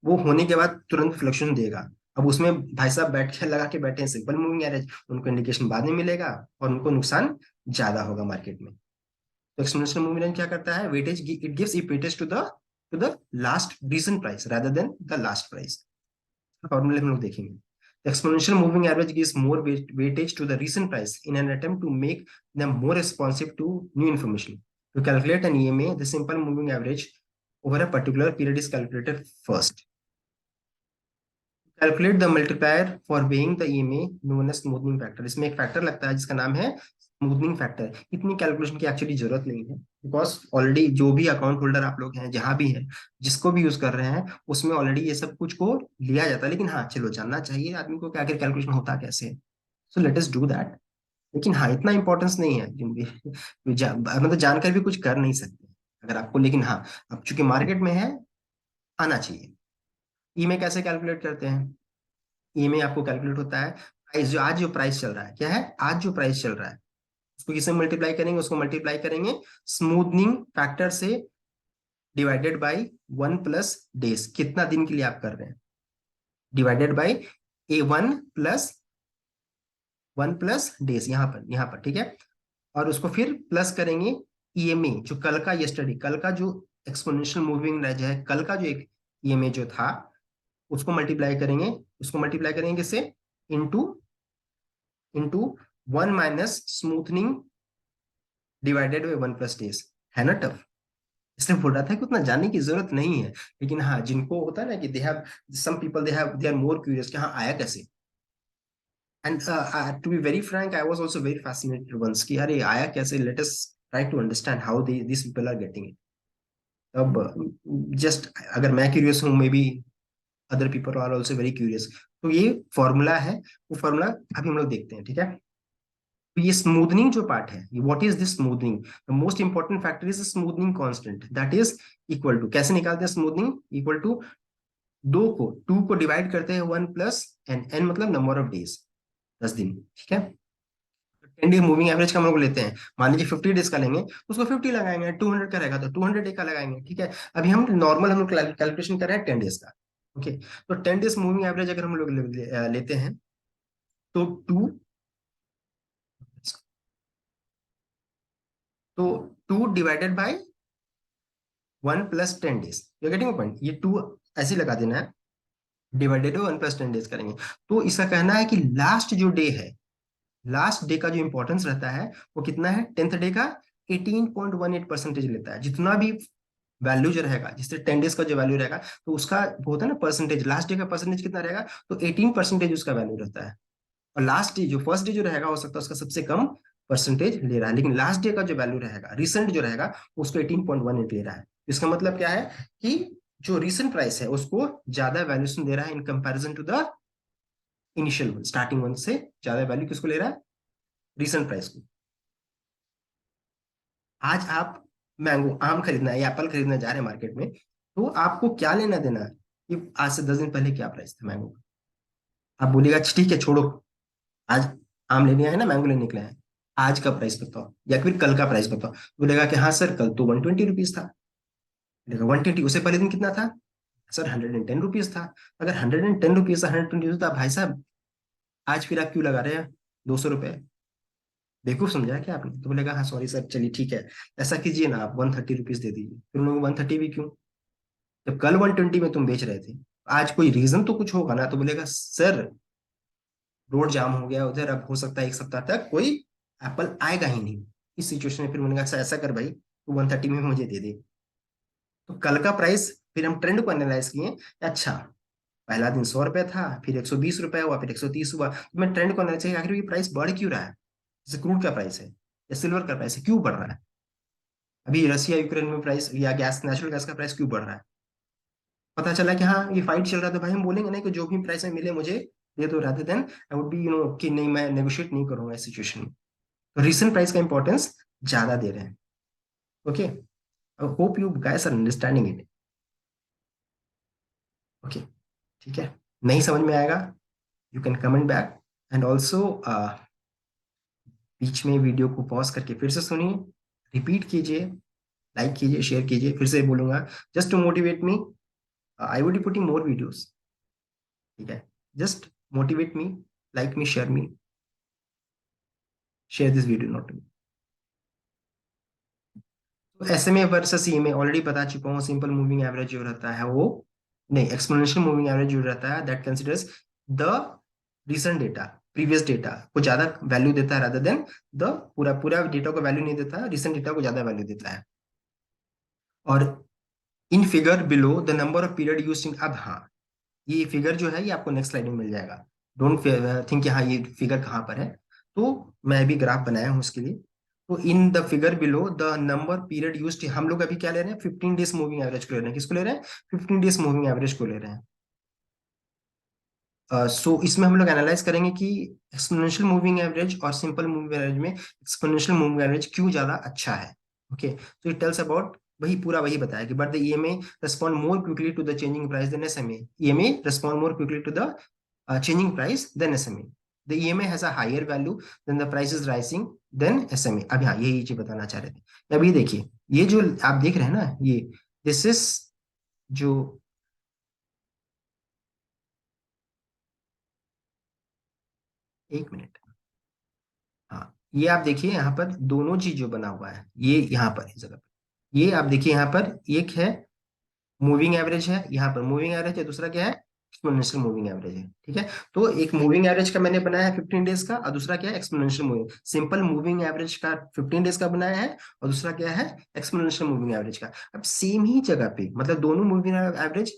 वो होने के बाद तुरंत फ्लक्चुएशन देगा। अब उसमें भाई साहब बैठ के लगा के बैठे हैं सिंपल मूविंग एवरेज, उनको इंडिकेशन बाद में मिलेगा और उनको नुकसान ज्यादा होगा मार्केट में। तो एक्सपोनेंशियल मूविंग एवरेज क्या करता है, weightage it gives weightage to the last recent price rather than the last price. फॉर्मूले हम लोग देखेंगे। Exponential moving average gives more weightage to the recent price in an attempt to make them more responsive to new information. To calculate an EMA, the simple moving average over a particular period is calculated first. Calculate the multiplier for weighing the EMA known as smoothing factor. इसमें एक फैक्टर लगता है जिसका नाम है स्मूथनिंग फैक्टर। इतनी कैलकुलेशन की एक्चुअली जरूरत नहीं है, बिकॉज ऑलरेडी जो भी अकाउंट होल्डर आप लोग हैं, जहां भी हैं, जिसको भी यूज कर रहे हैं, उसमें ऑलरेडी ये सब कुछ को लिया जाता है। लेकिन हाँ चलो, जानना चाहिए आदमी को कि आखिर कैलकुलेशन होता कैसे है। So let us do that. लेकिन हाँ, इतना इंपॉर्टेंस नहीं है मतलब जानकर भी कुछ कर नहीं सकते अगर आपको। लेकिन हाँ, अब चूंकि मार्केट में है, आना चाहिए। ई में कैसे कैलकुलेट करते हैं? ई में आपको कैलकुलेट होता है प्राइस, जो आज जो प्राइस चल रहा है, क्या है आज जो प्राइस चल रहा है, उसको किससे मल्टीप्लाई करेंगे? उसको मल्टीप्लाई करेंगे स्मूथनिंग फैक्टर से डिवाइडेड बाय 1 प्लस डेज। कितना दिन के लिए आप कर रहे हैं, divided by A 1 plus 1 plus days, यहाँ पर ठीक है। और उसको फिर प्लस करेंगे ईएमए, जो कल का यस्टरडे, कल का जो एक्सपोनेंशियल मूविंग एवरेज है, कल का जो एक ईएमए जो था, उसको मल्टीप्लाई करेंगे। उसको मल्टीप्लाई करेंगे किससे? Into into 1 minus smoothening divided by 1 plus days. है ना टफ? इसलिए बोल रहा था कि उतना जानने की जरूरत नहीं है। लेकिन हाँ, जिनको होता है ना कि they have some people, they are more curious कि हाँ आया कैसे। And to be very frank, I was also very fascinated once कि अरे आया कैसे, let us try to understand how this people are getting it. अब जस्ट अगर मैं क्यूरियस हूँ, maybe other people are also very curious. तो ये फॉर्मूला है, वो फॉर्मूला अभी हम लोग देखते हैं, ठीक है। तो ये स्मूथनिंग जो पार्ट है, what is this smoothening? The most important factor is smoothening constant, that is equal to, कैसे निकालते हैं स्मूथनिंग? इक्वल टू टू को डिवाइड करते हैं 1 प्लस एन, एन मतलब नंबर ऑफ डेज, 10 दिन, ठीक है। 10 डे मूविंग एवरेज का हम लोग लेते हैं, मान लीजिए 50 डेज का लेंगे, तो उसको 50 लगाएंगे। 200 का रहेगा तो 200 डे का लगाएंगे, ठीक है। अभी हम नॉर्मल हम लोग कैलकुलेशन कर रहे हैं 10 डेज का। ओके, तो 10 डेज मूविंग एवरेज अगर हम लोग लेते हैं, तो तो 2 divided by 1 plus 10 days, you getting point? ये 2 ऐसे लगा देना है, डिवाइडेड बाय 1 प्लस 10 डेज करेंगे। तो इसका कहना है कि लास्ट जो डे है, लास्ट डे का जो इंपॉर्टेंस रहता है, वो कितना है? 10th डे का 18.18% लेता है। जितना भी वैल्यू जो रहेगा, जिससे 10 डेज का जो वैल्यू रहेगा, तो उसका वो होता है ना परसेंटेज, लास्ट डे का परसेंटेज कितना रहेगा? तो 18% उसका वैल्यू रहता है। और लास्ट डे जो फर्स्ट डे जो रहेगा, हो सकता है उसका सबसे कम परसेंटेज ले रहा है, लेकिन लास्ट डे का जो वैल्यू रहेगा, रिसेंट जो रहेगा, उसको 18.18 ले रहा है। इसका मतलब क्या है कि जो रिसेंट प्राइस है उसको ज्यादा वैल्यूशन दे रहा है in comparison to the initial one, starting one से ज्यादा वैल्यू किसको ले रहा है? रिसेंट प्राइस को। आज आप मैंगो आम खरीदना है या एप्पल खरीदना जा रहे हैं मार्केट में, तो आपको क्या लेना देना है कि आज से 10 दिन पहले क्या प्राइस था मैंगो का? आप बोलिएगा अच्छा, ठीक है छोड़ो, आज आम लेने आए ना, मैंगो लेने निकले हैं, आज का प्राइस बताओ या फिर कल का प्राइस बताओ। बोलेगा कि हाँ सर, कल तो 120 रुपीज था। बोलेगा 120, उससे पहले दिन कितना था? सर 110 रुपीज था। अगर 110 रुपीज था, 120 था, भाई साहब आज फिर आप क्यों लगा रहे हैं 200 रुपए? बेवकूफ समझा क्या आपने? तो बोलेगा हाँ सॉरी सर, चलिए ठीक है, ऐसा कीजिए ना, आप 130 रुपीज दे दीजिए। फिर उन्होंने 130 भी क्यों, जब कल 120 में तुम बेच रहे थे? आज कोई रीजन तो कुछ होगा ना। तो बोलेगा सर रोड जाम हो गया उधर, अब हो सकता है 1 सप्ताह तक कोई एप्पल आएगा ही नहीं। इस सिचुएशन में फिर मैंने कहा अच्छा ऐसा कर भाई, तो 130 में मुझे दे दे। तो कल का प्राइस फिर हम ट्रेंड को एनालाइज किए। अच्छा, पहला दिन 100 रुपए था, फिर 120 रुपए हुआ, फिर 130 हुआ, तो मैं ट्रेंड को एनालाइज किया आखिर ये प्राइस बढ़ क्यों रहा है? जैसे क्रूड का प्राइस है या सिल्वर का प्राइस है, क्यों बढ़ रहा है? अभी रसिया यूक्रेन में प्राइस या गैस, नेचुरल गैस का प्राइस क्यों बढ़ रहा है? पता चला कि हाँ ये फाइट चल रहा है, तो भाई हम बोलेंगे ना कि जो भी प्राइस में मिले मुझे दे दो, rather than I would be कि नहीं मैं नेगोशिएट नहीं करूंगा इस सिचुएशन में। तो रीसेंट प्राइस का इंपॉर्टेंस ज्यादा दे रहे हैं। Okay, I hope you guys are understanding it. Okay, ठीक है। नहीं समझ में आएगा, you can comment back. And also बीच में वीडियो को पॉज करके फिर से सुनिए, रिपीट कीजिए, लाइक कीजिए, शेयर कीजिए, फिर से बोलूंगा, just to motivate me I would be putting more videos, ठीक है, just motivate me, like me, share me, share this video not. तो एसएमए वर्सेस ईएमए ऑलरेडी बता चुका हूँ, सिंपल मूविंग एवरेज जो रहता है वो, नहीं, एक्सपोनेंशियल मूविंग एवरेज जो रहता है that considers the recent data, previous data को ज्यादा वैल्यू देता है रादर देन द पूरा पूरा डेटा को वैल्यू नहीं देता, रिसेंट डेटा को ज्यादा वैल्यू देता है। और in figure below the number of period used in, अब हाँ, ये फिगर जो है ये आपको नेक्स्ट स्लाइड में मिल जाएगा, डोंट थिंक कि हाँ ये फिगर कहाँ पर है। तो मैं अभी ग्राफ बनाया हूँ उसके लिए। तो in the figure below the number period used, हम लोग अभी क्या ले रहे हैं, 15 डेज मूविंग एवरेज को ले रहे हैं, किसको ले रहे हैं, 15 डेज मूविंग एवरेज को ले रहे हैं। सो इसमें हम लोग एनालाइज करेंगे कि एक्सपोनेंशियल मूविंग एवरेज और सिंपल मूविंग एवरेज में एक्सपोनेंशियल मूविंग एवरेज क्यों ज्यादा अच्छा है। ओके, तो इट टेल्स अबाउट, वही पूरा वही बताया कि but the EMA respond more quickly to the changing price than SMA, EMA respond more quickly to the changing price than SMA. The EMA has a higher value than the price is rising than SMA. अब यहाँ यही चीज बताना चाह रहे थे। अब ये देखिए, ये जो आप देख रहे हैं ना, ये दिस इज जो, एक मिनट, हाँ, ये आप देखिए यहाँ पर दोनों चीज जो बना हुआ है, ये यहाँ पर इस जगह पर, ये आप देखिए यहाँ पर एक है मूविंग एवरेज है, यहाँ पर मूविंग एवरेज है, दूसरा क्या है, एक्सपोनेंशियल मूविंग एवरेज है, ठीक है। तो एक मूविंग एवरेज का मैंने बनाया है 15 डेज का, और दूसरा क्या है, exponential moving, simple moving average का 15 डेज का बनाया है, और दूसरा क्या है, एक्सपोनेंशियल मूविंग एवरेज का। अब सेम ही जगह पे, मतलब दोनों मूविंग एवरेज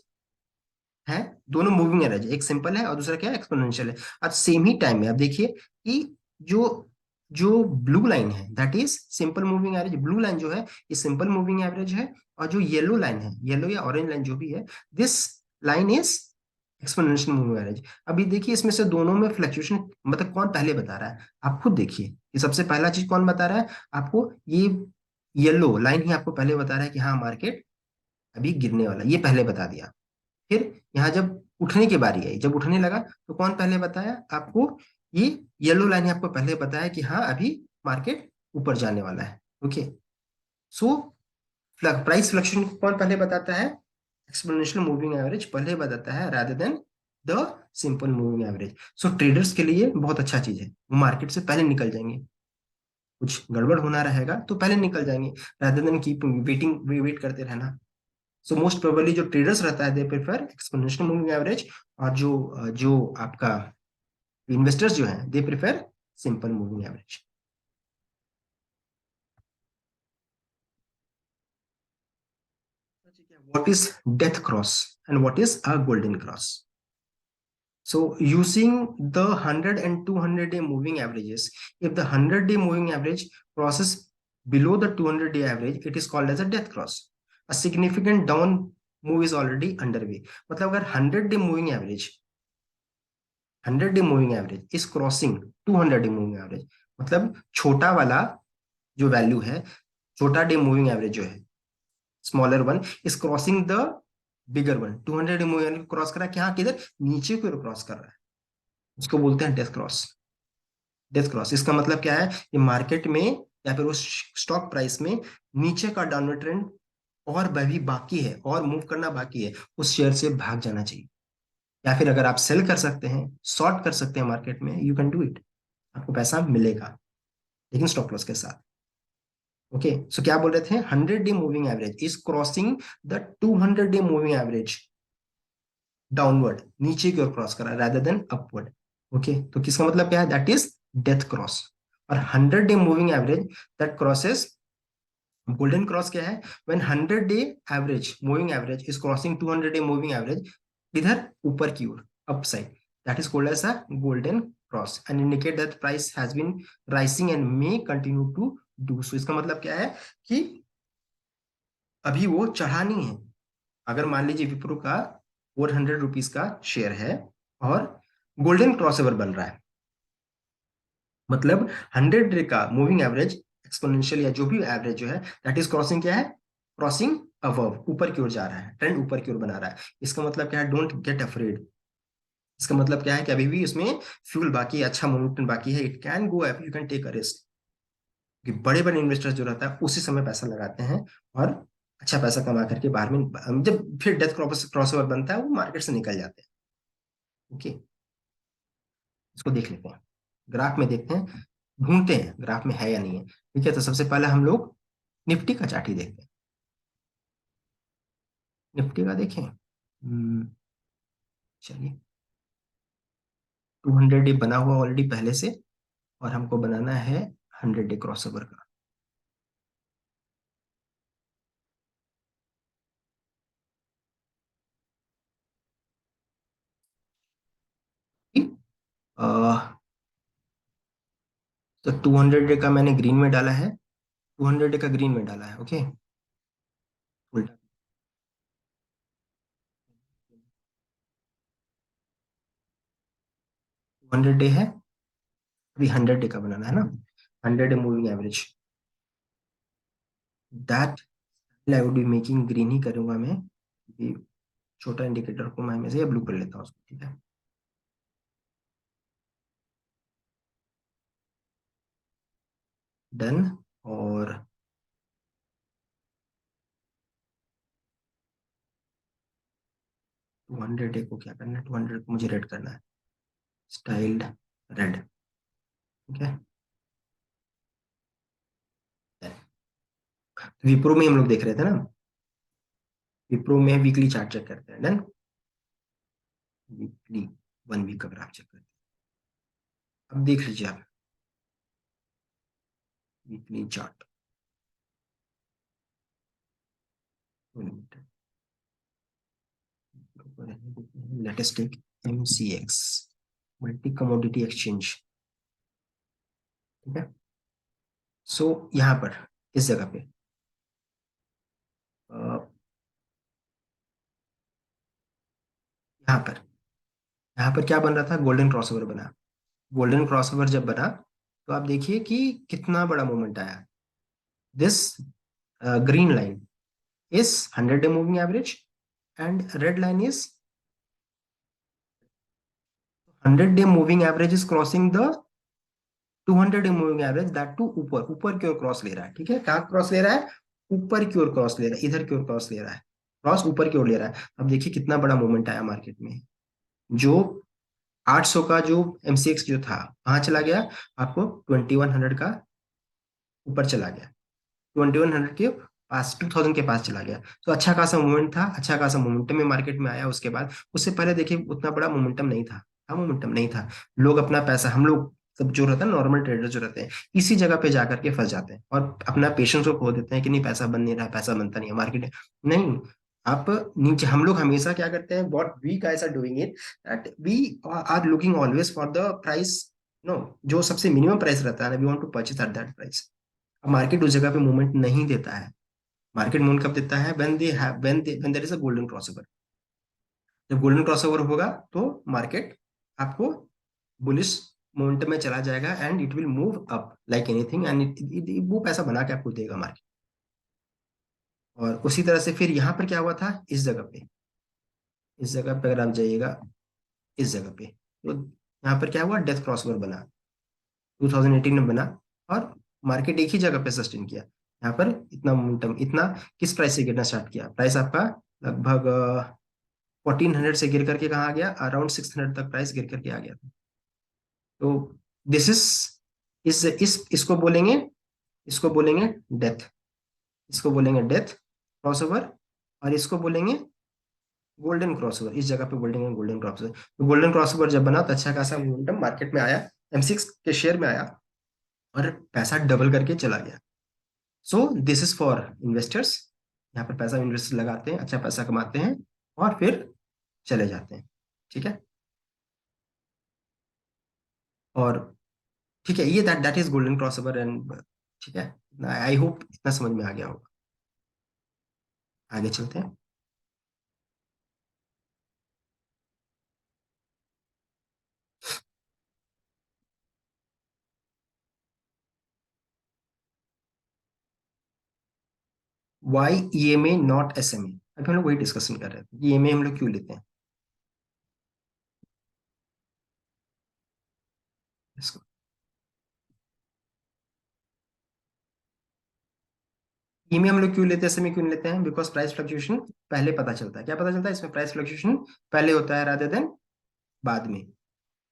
है, दोनों मूविंग एवरेज, एक सिंपल है और दूसरा क्या है, एक्सपोनेंशियल है। अब सेम ही टाइम में आप देखिए कि जो जो ब्लू लाइन है that is simple moving average, blue line जो है ये सिंपल मूविंग एवरेज है, और जो येलो लाइन है, येलो या ऑरेंज लाइन जो भी है, this line is exponential moving average. अभी देखिए इसमें से दोनों में फ्लक्चुएशन, मतलब कौन पहले बता रहा है, आप खुद देखिए, ये सबसे पहला चीज कौन बता रहा है आपको, ये येलो लाइन ही आपको पहले बता रहा है कि हाँ मार्केट अभी गिरने वाला, ये पहले बता दिया। फिर यहाँ जब उठने की बारी आई, जब उठने लगा, तो कौन पहले बताया आपको, ये येलो लाइन आपको पहले बताया कि हाँ अभी मार्केट ऊपर जाने वाला है। ओके, सो प्राइस फ्लक्चुएशन कौन पहले बताता है, एक्सपोनेंशियल मूविंग एवरेज पहले बताता है rather than the simple moving average. So traders के लिए बहुत अच्छा चीज है, वो मार्केट से पहले निकल जाएंगे, कुछ गड़बड़ होना रहेगा तो पहले निकल जाएंगे, rather than keep waiting, wait करते रहना। सो मोस्ट प्रोबेबली जो ट्रेडर्स रहता है they prefer exponential moving average, और जो आपका इन्वेस्टर्स जो है they prefer simple moving average. What is death cross and what is a golden cross? So using the 100 and 200-day moving averages, if the 100-day moving average crosses below the 200-day average, it is called as a death cross. A significant down move is already underway. मतलब अगर 100-day moving average is crossing 200-day moving average, मतलब छोटा वाला जो वैल्यू है, छोटा डे मूविंग एवरेज जो है, smaller one is crossing the bigger one, 200 moving cross कर रहा है, क्या किधर, नीचे को क्रॉस कर रहा है, उसको बोलते हैं डेथ क्रॉस। डेथ क्रॉस इसका मतलब क्या है, ये मार्केट में या फिर उस स्टॉक प्राइस में नीचे का डाउनवर्ड ट्रेंड और भी बाकी है, और मूव करना बाकी है, उस शेयर से भाग जाना चाहिए। या फिर अगर आप सेल कर सकते हैं, शॉर्ट कर सकते हैं मार्केट में, यू कैन डू इट, आपको पैसा मिलेगा, लेकिन स्टॉप लॉस के साथ। ओके, सो क्या बोल रहे थे, 100-day moving average is crossing the 200-day moving average downward, नीचे की ओर क्रॉस कर रहा है रादर देन अपवर्ड। ओके, तो किसका मतलब क्या है, दैट इज डेथ क्रॉस। और 100-day moving average that crosses, golden cross क्या है, when 100-day average moving average is crossing 200-day moving average, इधर ऊपर की ओर upside, that is called as a golden cross and indicate that price has been rising and may continue to do so. इसका मतलब क्या है कि अभी वो चढ़ा नहीं है। अगर मान लीजिए विप्रो का 400 रुपीज का शेयर है और गोल्डन क्रॉसओवर बन रहा है, मतलब 100 डे का मूविंग एवरेज एक्सपोनेंशियल या जो भी एवरेज जो है दैट इज क्रॉसिंग, क्या है, क्रॉसिंग अबव, ऊपर की ओर जा रहा है, ट्रेंड ऊपर की ओर बना रहा है। इसका मतलब क्या है, डोंट गेट अफ्रेड। इसका मतलब क्या है कि अभी भी उसमें फ्यूल बाकी है, अच्छा मोमेंटम बाकी है, it can go up, you can take a risk. कि बड़े बड़े इन्वेस्टर्स जो रहता है उसी समय पैसा लगाते हैं और अच्छा पैसा कमा करके बाहर में जब फिर डेथ क्रॉसओवर बनता है वो मार्केट से निकल जाते हैं। ओके, इसको देख लेते हैं, ग्राफ में देखते हैं, ढूंढते हैं ग्राफ में है या नहीं है। ठीक है, तो सबसे पहले हम लोग निफ्टी का चार्ट ही देखते हैं। निफ्टी का देखें, चलिए, 200 डे बना हुआ ऑलरेडी पहले से, और हमको बनाना है 100 डे क्रॉसओवर का। ठीक? अ, तो 200 डे का मैंने ग्रीन में डाला है, 200 डे का ग्रीन में डाला है। ओके, उल्टा, 200 डे है, अभी 100 डे का बनाना है ना। 100 day moving average, that I would be making green ही करूंगा मैं, क्योंकि छोटा इंडिकेटर को मैं हमेशा ब्लू कर लेता हूँ उसको। ठीक है, डन। और 200 डे को क्या करना है, 200 को मुझे रेड करना है, स्टाइल्ड रेड। ठीक है, विप्रो में हम लोग देख रहे थे ना, विप्रो में वीकली चार्ट चेक करते हैं। डन, वीकली 1 वीक का ग्राफ चेक करते हैं। अब देख लीजिए आप weekly chart, latest tech MCX, multi commodity exchange. ठीक है, सो यहाँ पर इस जगह पे यहाँ पर यहाँ पर क्या बन रहा था, गोल्डन क्रॉसओवर बना। गोल्डन क्रॉसओवर जब बना तो आप देखिए कि कितना बड़ा मूवमेंट आया। This green line is 100 day moving average and red line is 100 day moving average is crossing the 200 day moving average, that too ऊपर ऊपर की ओर क्रॉस ले रहा है। ठीक है, कहाँ क्रॉस ले रहा है, ऊपर की ओर क्रॉस ले रहा है, इधर की ओर क्रॉस ले रहा है, क्रॉस ऊपर की ओर ले रहा है। अब देखिए कितना बड़ा मूवमेंट आया मार्केट में। जो 800 का जो MCX जो था कहाँ चला गया, आपको 2100 का ऊपर चला गया, 2100 के पास, 2000 के पास चला गया। तो अच्छा खासा मूवमेंट था, अच्छा खासा मोमेंटम में मार्केट में आया। उसके बाद उससे पहले देखिए उतना बड़ा मोमेंटम नहीं था, मोमेंटम नहीं था। लोग अपना पैसा, हम लोग सब जो रहता है नॉर्मल ट्रेडर जो रहते हैं, इसी जगह पे जाकर के फंस जाते हैं और अपना पेशेंस को खो देते हैं कि नहीं पैसा बन नहीं रहा, पैसा बनता नहीं है मार्केट। नहीं, आप नीचे, हम लोग हमेशा क्या करते हैं, what we guys are doing it, that we are looking always for the price, no, जो सबसे मिनिमम प्राइस रहता है ना, we want to purchase at that price. अब मार्केट उस जगह पे मूवमेंट नहीं देता है। मार्केट मूवमेंट कब देता है, when there is a golden crossover. जब गोल्डन क्रॉसओवर होगा तो मार्केट आपको बुलिश मोमेंटम में चला जाएगा and it will move up like anything, एंड वो पैसा बना के आपको देगा मार्केट। और उसी तरह से फिर यहाँ पर क्या हुआ था, इस जगह पे, इस जगह पे अगर आप जाइएगा, इस जगह पे तो यहाँ पर क्या हुआ, डेथ क्रॉसओवर बना, 2018 में बना, और मार्केट एक ही जगह पे सस्टेन किया। यहाँ पर इतना मोमेंटम, इतना किस प्राइस से गिरना स्टार्ट किया, प्राइस आपका लगभग 1400 से गिर करके कहाँ आ गया, अराउंड 600 तक प्राइस गिर करके आ गया था। तो दिस इज, इस इसको बोलेंगे, इसको बोलेंगे डेथ, इसको बोलेंगे डेथ क्रॉसओवर, और इसको बोलेंगे गोल्डन क्रॉसओवर। इस जगह पे बोलेंगे गोल्डन क्रॉसओवर। तो गोल्डन क्रॉसओवर जब बना तो अच्छा खासा मोमेंटम मार्केट में आया, M6 के शेयर में आया, और पैसा डबल करके चला गया। So this is for investors, यहाँ पर पैसा इन्वेस्टर लगाते हैं, अच्छा पैसा कमाते हैं और फिर चले जाते हैं। ठीक है, और ठीक है, ये that that is golden crossover and, ठीक है, आई होप इतना समझ में आ गया होगा। आगे चलते हैं। वाई EMA नॉट SMA, अभी हम लोग वही डिस्कशन कर रहे थे, EMA हम लोग क्यों लेते हैं इसको। ईएमए हम लोग क्यों लेते हैं, समय क्यों नहीं लेते हैं? बिकॉज प्राइस फ्लक्चुएशन पहले पता चलता है। क्या पता चलता है इसमें? प्राइस फ्लक्चुएशन पहले होता है रादर देन बाद में।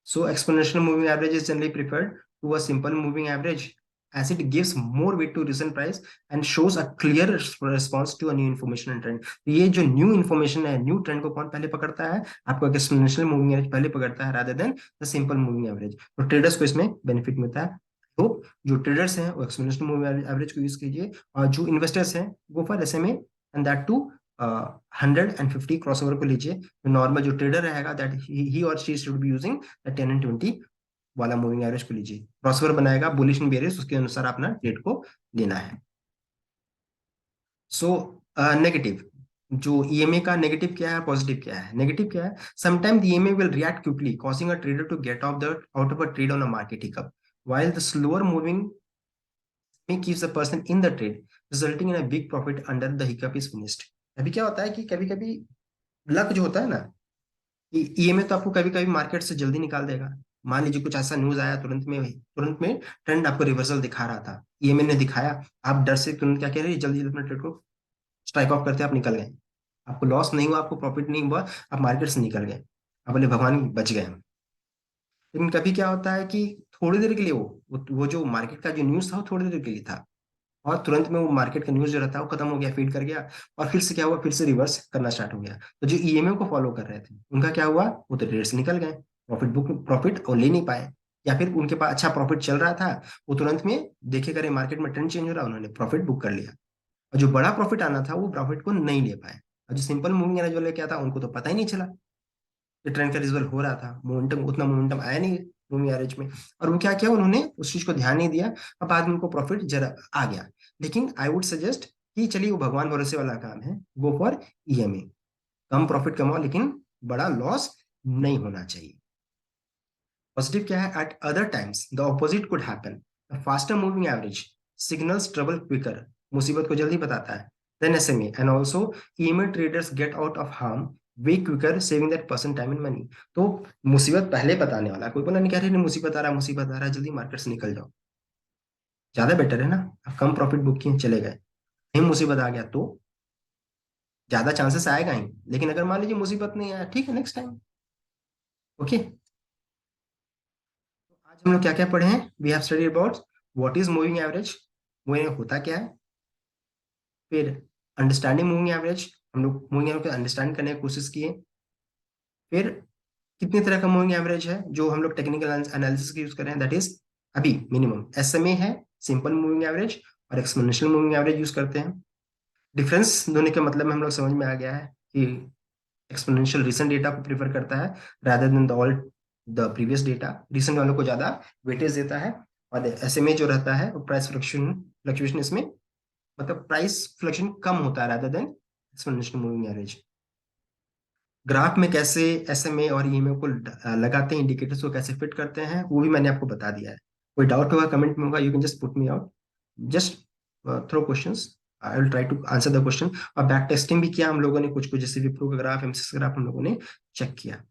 So exponential moving average is generally preferred to a simple moving average as it gives more weight to recent price and shows a clear response to a new information and trend. तो ये जो न्यू इन्फॉर्मेशन है, न्यू ट्रेंड को कौन पहले पकड़ता है? आपको एक्सपोनेंशियल मूविंग एवरेज पहले पकड़ता है rather than the simple moving average. तो ट्रेडर्स को इसमें बेनिफिट मिलता है। तो जो ट्रेडर्स हैं वो एक्सपोनेंशियल मूविंग एवरेज को यूज कीजिए, और जो इन्वेस्टर्स हैं go for SMA and that too 150 crossover को लीजिए। नॉर्मल जो ट्रेडर रहेगा दैट ही और she should be using 10 and 20 वाला मूविंग एवरेज को लीजिए। क्रॉसओवर बनाएगा बुलिश एंड बेयरिश, उसके अनुसार अपना ट्रेड को लेना है। सो नेगेटिव, जो ईएमए का नेगेटिव क्या है, पॉजिटिव क्या है? नेगेटिव क्या है? Sometime the EMA will react quickly causing a trader to get out of a trade on a market hiccup, while the slower moving may keeps the person in the trade, resulting in a big profit under the hiccup is finished। अभी क्या होता है कि कभी कभी लक जो होता है ना, ईएमए तो आपको कभी कभी मार्केट से जल्दी निकाल देगा। मान लीजिए कुछ ऐसा न्यूज आया, तुरंत में ट्रेंड आपको रिवर्सल दिखा रहा था, ईएमए ने दिखाया, आप डर से तुरंत क्या कह रहे हैं, जल्दी अपने ट्रेड को स्ट्राइक ऑफ करते आप निकल गए। आपको लॉस नहीं हुआ, आपको प्रॉफिट नहीं हुआ, आप मार्केट से निकल गए, आप बोले भगवान बच गए हम। लेकिन कभी क्या होता है कि थोड़ी देर के लिए वो जो मार्केट का जो न्यूज था वो थोड़ी देर के लिए था, और तुरंत में वो मार्केट का न्यूज जो रहता है वो खत्म हो गया, फीड कर गया, और फिर से क्या हुआ, फिर से रिवर्स करना स्टार्ट हो गया। तो जो ईएमए को फॉलो कर रहे थे उनका क्या हुआ, वो तो ट्रेड से निकल गए, प्रॉफिट और ले नहीं पाए, या फिर उनके पास अच्छा प्रॉफिट चल रहा था, वो तुरंत में देखे करे मार्केट में ट्रेंड चेंज हो रहा, उन्होंने प्रॉफिट बुक कर लिया, और जो बड़ा प्रॉफिट आना था वो प्रॉफिट को नहीं ले पाए। और जो सिंपल मूविंग एवरेज वाले क्या था, उनको तो पता ही नहीं चला कि ट्रेंड का रिजल्ट हो रहा था, मोमेंटम उतना मोमेंटम आया नहीं मूविंग एवरेज में, और वो क्या किया, उन्होंने उस चीज को ध्यान नहीं दिया, और बाद में उनको प्रॉफिट जरा आ गया। लेकिन आई वुड सजेस्ट कि चलिए वो भगवान भरोसे वाला काम है, go for EMA, come profit कमाओ लेकिन बड़ा लॉस नहीं होना चाहिए। पॉजिटिव क्या है, at other times the opposite could happen, faster moving average signals trouble quicker, मुसीबत को जल्दी बताता है, then SMA, and also EMA traders get out of harm way quicker saving that person time and money. तो मुसीबत पहले बताने वाला, कोई बोला नहीं कह रहे नहीं मुसीबत आ रहा, मुसीबत आ रहा है, जल्दी मार्केट से निकल जाओ, ज्यादा बेटर है ना। आप कम प्रॉफिट बुक किए चले गए, नहीं मुसीबत आ गया तो ज्यादा चांसेस आएगा ही, लेकिन अगर मान लीजिए मुसीबत नहीं आया, ठीक है नेक्स्ट टाइम। ओके, आज हम लोग क्या क्या पढ़े हैं, we have study about what is moving average, moving होता क्या है, फिर अंडरस्टैंडिंग मूविंग एवरेज, हम लोग मूविंग एवरेज को अंडरस्टैंड करने की कोशिश किए, फिर कितनी तरह का मूविंग एवरेज है जो हम लोग टेक्निकल एनालिसिस यूज कर रहे हैं, दैट इज अभी मिनिमम एसएमए है, सिंपल मूविंग एवरेज और एक्सपोनेंशियल मूविंग एवरेज यूज करते हैं। डिफरेंस दोनों के मतलब में हम लोग समझ में आ गया है कि एक्सपोनेंशियल रिसेंट डेटा को प्रेफर करता है rather than the all the previous data, recent वालों को ज्यादा वेटेज देता है, और एसएमए जो रहता है वो प्राइस फ्लक्चुएशन इसमें, मतलब प्राइस फ्लक्चुएशन कम होता है rather than exponential moving average. Graph में कैसे एसएमए और ईएमए को लगाते हैं, इंडिकेटर्स को कैसे फिट करते हैं, वो भी मैंने आपको बता दिया है। कोई डाउट होगा कमेंट में होगा, you can just put me out, just throw questions, I will try to answer the question. और बैक टेस्टिंग भी किया हम लोगों ने, कुछ कुछ जैसे विप्रो का ग्राफ, एमसीएक्स ग्राफ हम लोगों ने चेक किया।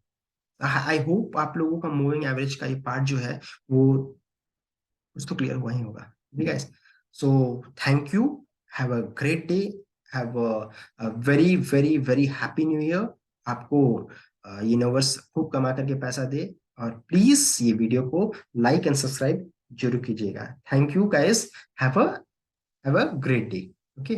आई होप आप लोगों का मूविंग एवरेज का ये पार्ट जो है वो कुछ तो क्लियर हुआ ही होगा, ठीक है। So thank you, have a great day, have a very very very happy new year. आपको यूनिवर्स खूब कमा करके पैसा दे, और प्लीज ये वीडियो को लाइक एंड सब्सक्राइब जरूर कीजिएगा। Thank you guys, have a great day. Okay.